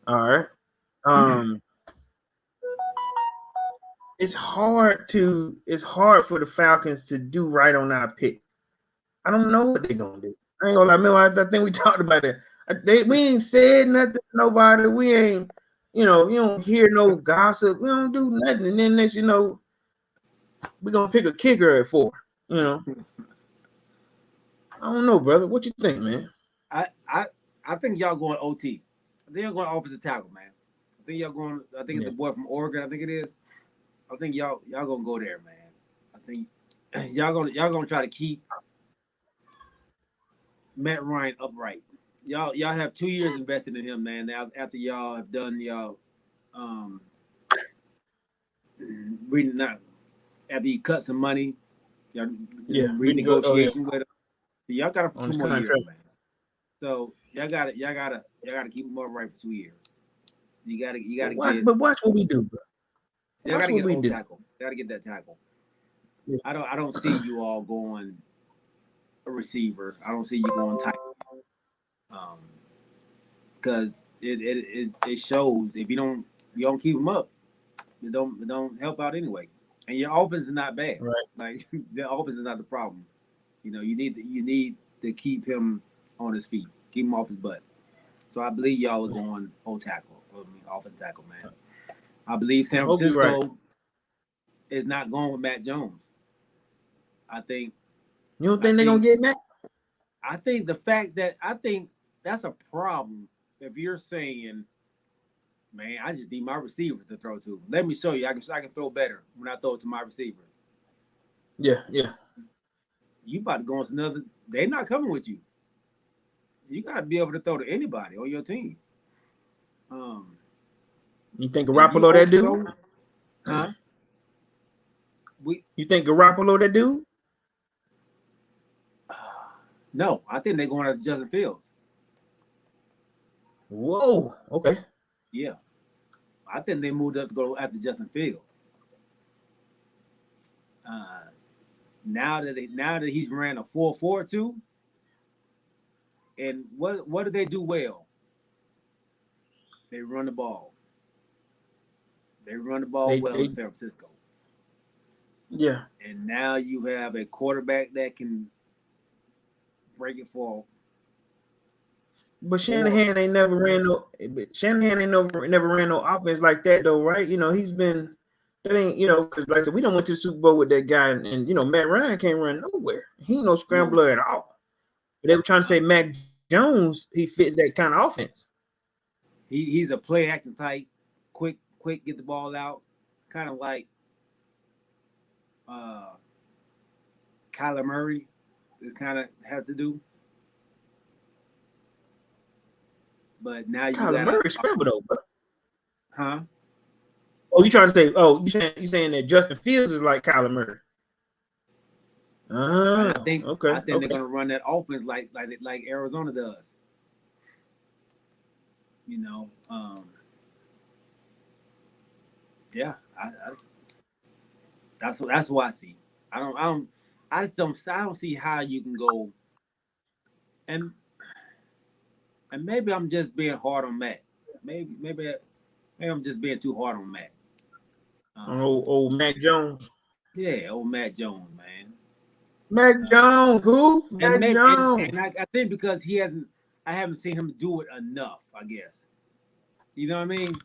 All right. it's hard for the Falcons to do right on our pick. I don't know what they're gonna do. I ain't gonna lie, remember, I think we talked about it. We ain't said nothing to nobody. We ain't, you don't hear no gossip. We don't do nothing. And then next, we're gonna pick a kicker at 4. I don't know, brother. What you think, man? I think y'all going OT. I think y'all going opposite tackle, man. I think y'all going. I think it's the boy from Oregon. I think it is. I think y'all gonna go there, man. I think y'all gonna try to keep Matt Ryan upright. Y'all have 2 years invested in him, man. Now after y'all have done y'all reading that after you cut some money, y'all renegotiation with him. So y'all got him for 2 more years, man. So y'all gotta keep him upright for 2 years. You gotta get. But watch what we do, bro. Y'all gotta get a tackle. Gotta get that tackle. Yeah. I don't see you all going a receiver. I don't see you going tight. Because it shows if you don't keep them up, it don't help out anyway. And your offense is not bad. Right. Like the offense is not the problem. You need to keep him on his feet, keep him off his butt. So I believe y'all are going offensive tackle, man. I believe San Francisco is not going with Matt Jones. I think. You don't think they're gonna get Matt? I think that's a problem if you're saying, man, I just need my receivers to throw to. Let me show you. I can throw better when I throw it to my receivers. Yeah. You about to go on another. They're not coming with you. You got to be able to throw to anybody on your team. You think Garoppolo that dude? Huh? You think Garoppolo that dude? No, I think they're going after Justin Fields. Whoa. Okay. Yeah, I think they moved up to go after Justin Fields. Now that he's ran a 4.42, and what do they do well? They run the ball. They run the ball well in San Francisco. Yeah. And now you have a quarterback that can break it for. But Shanahan ain't never ran no offense like that though, right? He's been that ain't because like I said, we don't went to the Super Bowl with that guy, and Matt Ryan can't run nowhere. He ain't no scrambler at all. But they were trying to say Mac Jones, he fits that kind of offense. He's a play action type, quick, get the ball out, kind of like Kyler Murray is kind of have to do. But now you got Murray scramble though, bro. Huh? Oh, you trying to say? Oh, you saying that Justin Fields is like Kyler Murray? I think they're gonna run that offense like Arizona does. Yeah, that's what I see. I don't see how you can go and maybe I'm just being hard on Matt. Maybe I'm just being too hard on Matt. Old Mac Jones. Yeah, old Matt Jones, man. Mac Jones, who? Mac Jones. And I think because I haven't seen him do it enough, I guess. You know what I mean?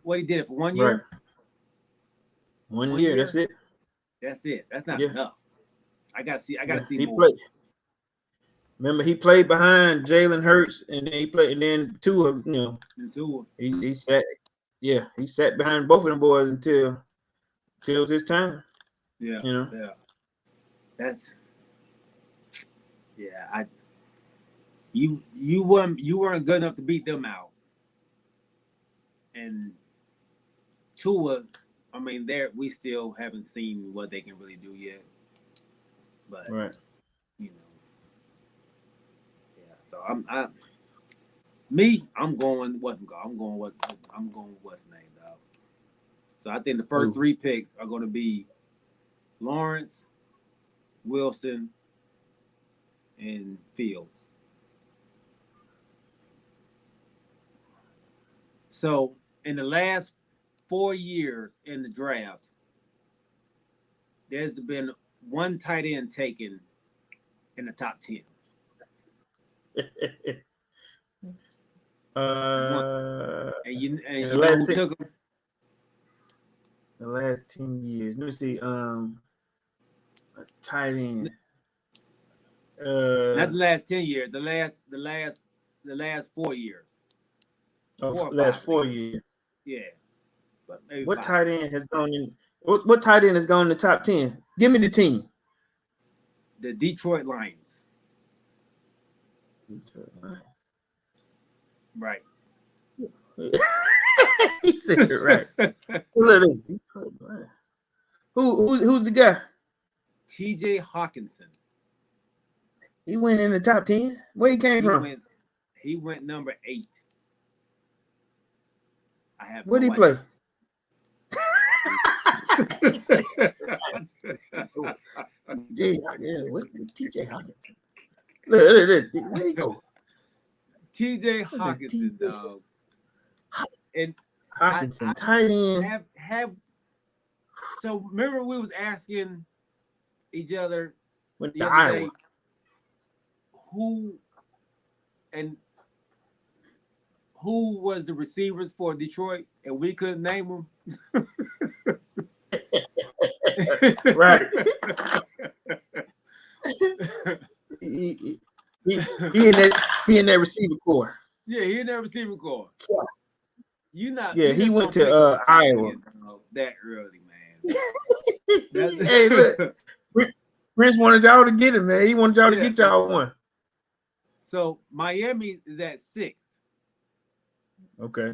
What he did it for 1 year? Right. One year, that's it. That's it. That's not enough. I gotta see more. Played. Remember, he played behind Jalen Hurts, and then he played, and then Tua. He sat. Yeah, he sat behind both of them boys until it was his time. Yeah. Yeah. You weren't good enough to beat them out, and Tua. I mean, we still haven't seen what they can really do yet. But right. Yeah. So I'm going what's the name, dog. So I think the first 3 picks are going to be Lawrence, Wilson, and Fields. So in the last 4 years in the draft, there's been one tight end taken in the top 10. And you know who took him? The last 10 years. Let me see. A tight end. Not the last 10 years. The last 4 years. Last 4 years. Yeah. But maybe what 5. tight end has gone in? What tight end has gone in the top 10? Give me the team. The Detroit Lions. Right. He said it right. Who's the guy? T.J. Hawkinson. He went in the top 10. Where he came from? He went number 8. I have. Where did he play? What T.J. Hawkinson? Look, where he go? T.J. Hawkinson, dog. And Hawkinson, tight end. So remember we was asking each other with the Iowa day, who was the receivers for Detroit, and we couldn't name them. Right. he in that receiver corps. Yeah, he in that receiver corps. Yeah, he went to Iowa that early, man. Hey, look, Prince wanted y'all to get him, man. He wanted y'all to get y'all one. So Miami is at 6. Okay.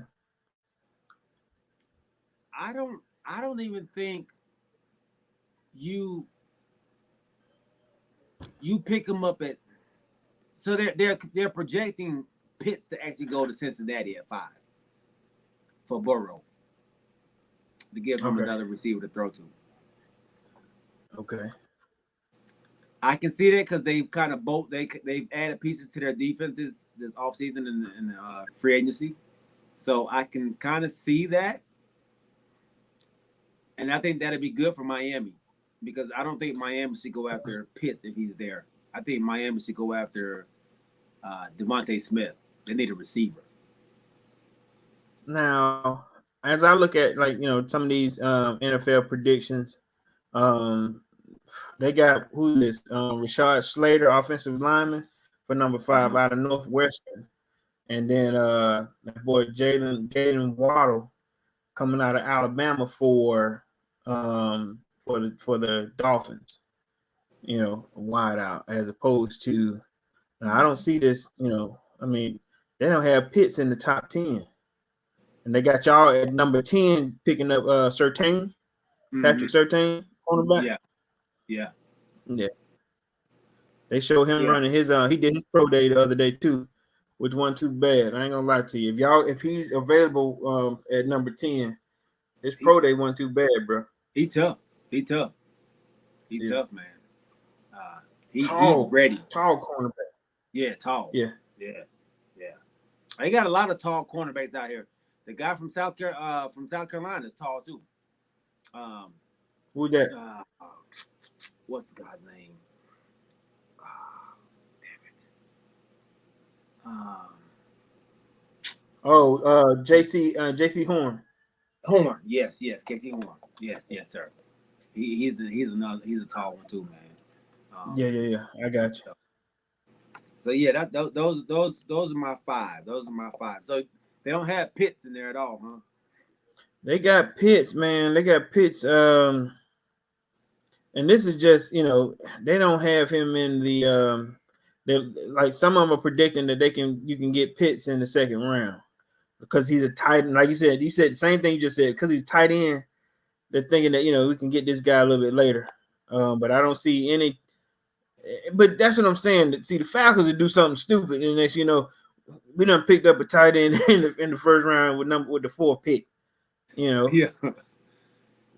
I don't even think you pick them up at. So they're projecting Pitts to actually go to Cincinnati at 5 for Burrow to give him another receiver to throw to. Okay. I can see that because they've kind of they've added pieces to their defense this offseason in free agency. So I can kind of see that. And I think that'd be good for Miami because I don't think Miami should go after Pitts if he's there. I think Miami should go after Devontae Smith. They need a receiver. Now, as I look at some of these NFL predictions, they got who's this? Rashad Slater, offensive lineman for number 5 out of Northwestern, and then that boy Jalen Waddle coming out of Alabama for the Dolphins. Wide out as opposed to. Now, I don't see this. I mean, they don't have Pitts in the top 10, and they got y'all at number 10 picking up Surtain, Patrick Surtain, cornerback. Yeah. They show him running his. He did his pro day the other day too, which wasn't too bad. I ain't gonna lie to you. If he's available at number 10, his pro day wasn't too bad, bro. He tough. He tough, man. He's ready. Tall cornerback. Yeah, tall. Yeah. They got a lot of tall cornerbacks out here. The guy from South Carolina is tall too. Who's that? What's the guy's name? Damn it. JC Horn. Horn. Yes, Casey Horn. Yes, sir. He's a tall one too, man. Yeah. I got you. So yeah, those are my 5. Those are my 5. So they don't have Pitts in there at all, huh? They got Pitts, man. They got Pitts. And this is just, they don't have him in the. Like some of them are predicting that you can get Pitts in the second round because he's a tight end. Like you said the same thing you just said because he's tight end. They're thinking that we can get this guy a little bit later. But I don't see any. But that's what I'm saying. See, the Falcons would do something stupid, and next, we done picked up a tight end in the first round with the 4th pick. Yeah.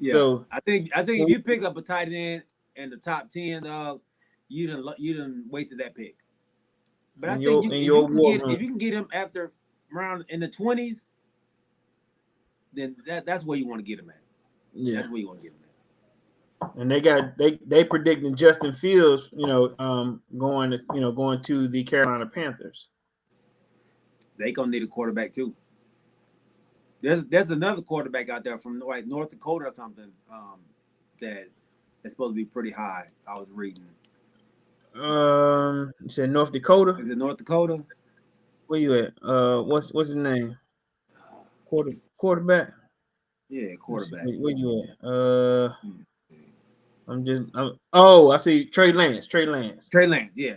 So I think if you pick up a tight end in the top 10, you done wasted that pick. But I think if you can get him after round in the 20s, then that's where you want to get him at. Yeah, that's where you want to get him And they predicting Justin Fields, going to the Carolina Panthers. They gonna need a quarterback too. There's another quarterback out there from like North Dakota or something that is supposed to be pretty high. I was reading. You said North Dakota. Is it North Dakota? Where you at? What's his name? Quarterback. Yeah, quarterback. Where you at? I see Trey Lance. Trey Lance. Yeah.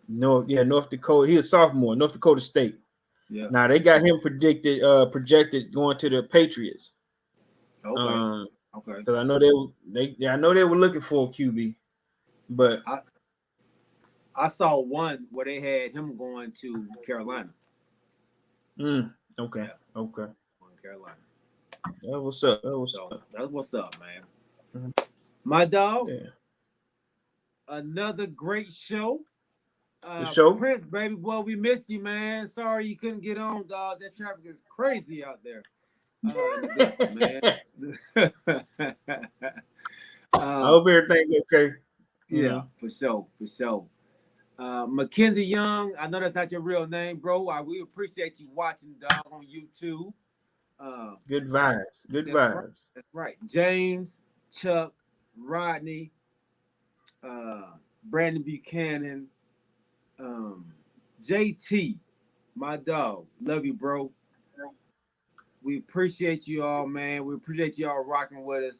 North Dakota. He a sophomore. North Dakota State. Yeah. Now they got him projected going to the Patriots. Okay. Okay. Because I know they were looking for a QB, but I saw one where they had him going to Carolina. Okay. Yeah. Okay. Carolina. That's what's up. That's what's up, man. Mm-hmm. My dog. Yeah. Another great show. Show? Prince, baby, well, we missed you, man. Sorry you couldn't get on, dog. That traffic is crazy out there. Man. I hope everything's okay. Yeah, for sure. Mackenzie Young, I know that's not your real name, bro. We appreciate you watching, dog, on YouTube. Good vibes. Good vibes. That's right. James, Chuck, Rodney, Brandon Buchanan, JT, my dog. Love you, bro. We appreciate you all, man. We appreciate you all rocking with us.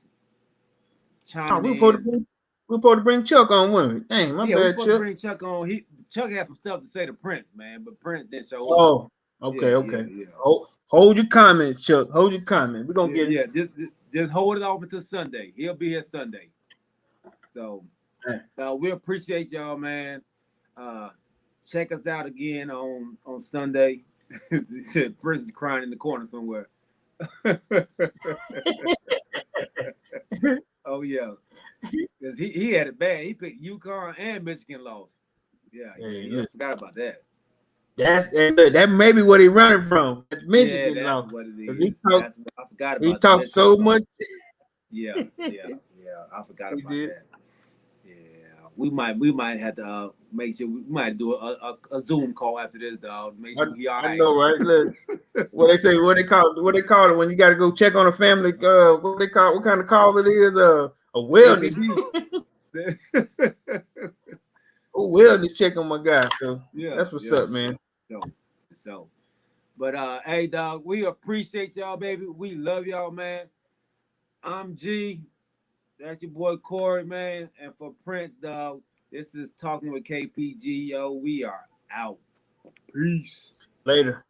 We're supposed to bring Chuck on, women. Dang, my bad, we're supposed Chuck. to bring Chuck on. Chuck has some stuff to say to Prince, man, but Prince didn't show up. Oh, okay. Yeah. Hold your comments, Chuck. Hold your comments. We're gonna get it. Yeah, just hold it off until Sunday. He'll be here Sunday. So we appreciate y'all, man. Check us out again on Sunday. He said Prince is crying in the corner somewhere. Oh yeah, because he had it bad. He picked UConn and Michigan lost. Yeah, I forgot about that. That may be what he running from. Michigan lost. What it is. I forgot about he talked so much. Yeah. I forgot about that. Yeah, we might have to make sure we might do a Zoom call after this, dog. Make sure he all right. I know, right? Look, what they call it when you got to go check on a family. What kind of call it is? A wellness. A wellness check on my guy. So that's what's up, man. So, but hey, dog, we appreciate y'all, baby. We love y'all, man. I'm G. That's your boy Corey, man. And for Prince, dog, this is Talking with KPG, yo. We are out. Peace. Later.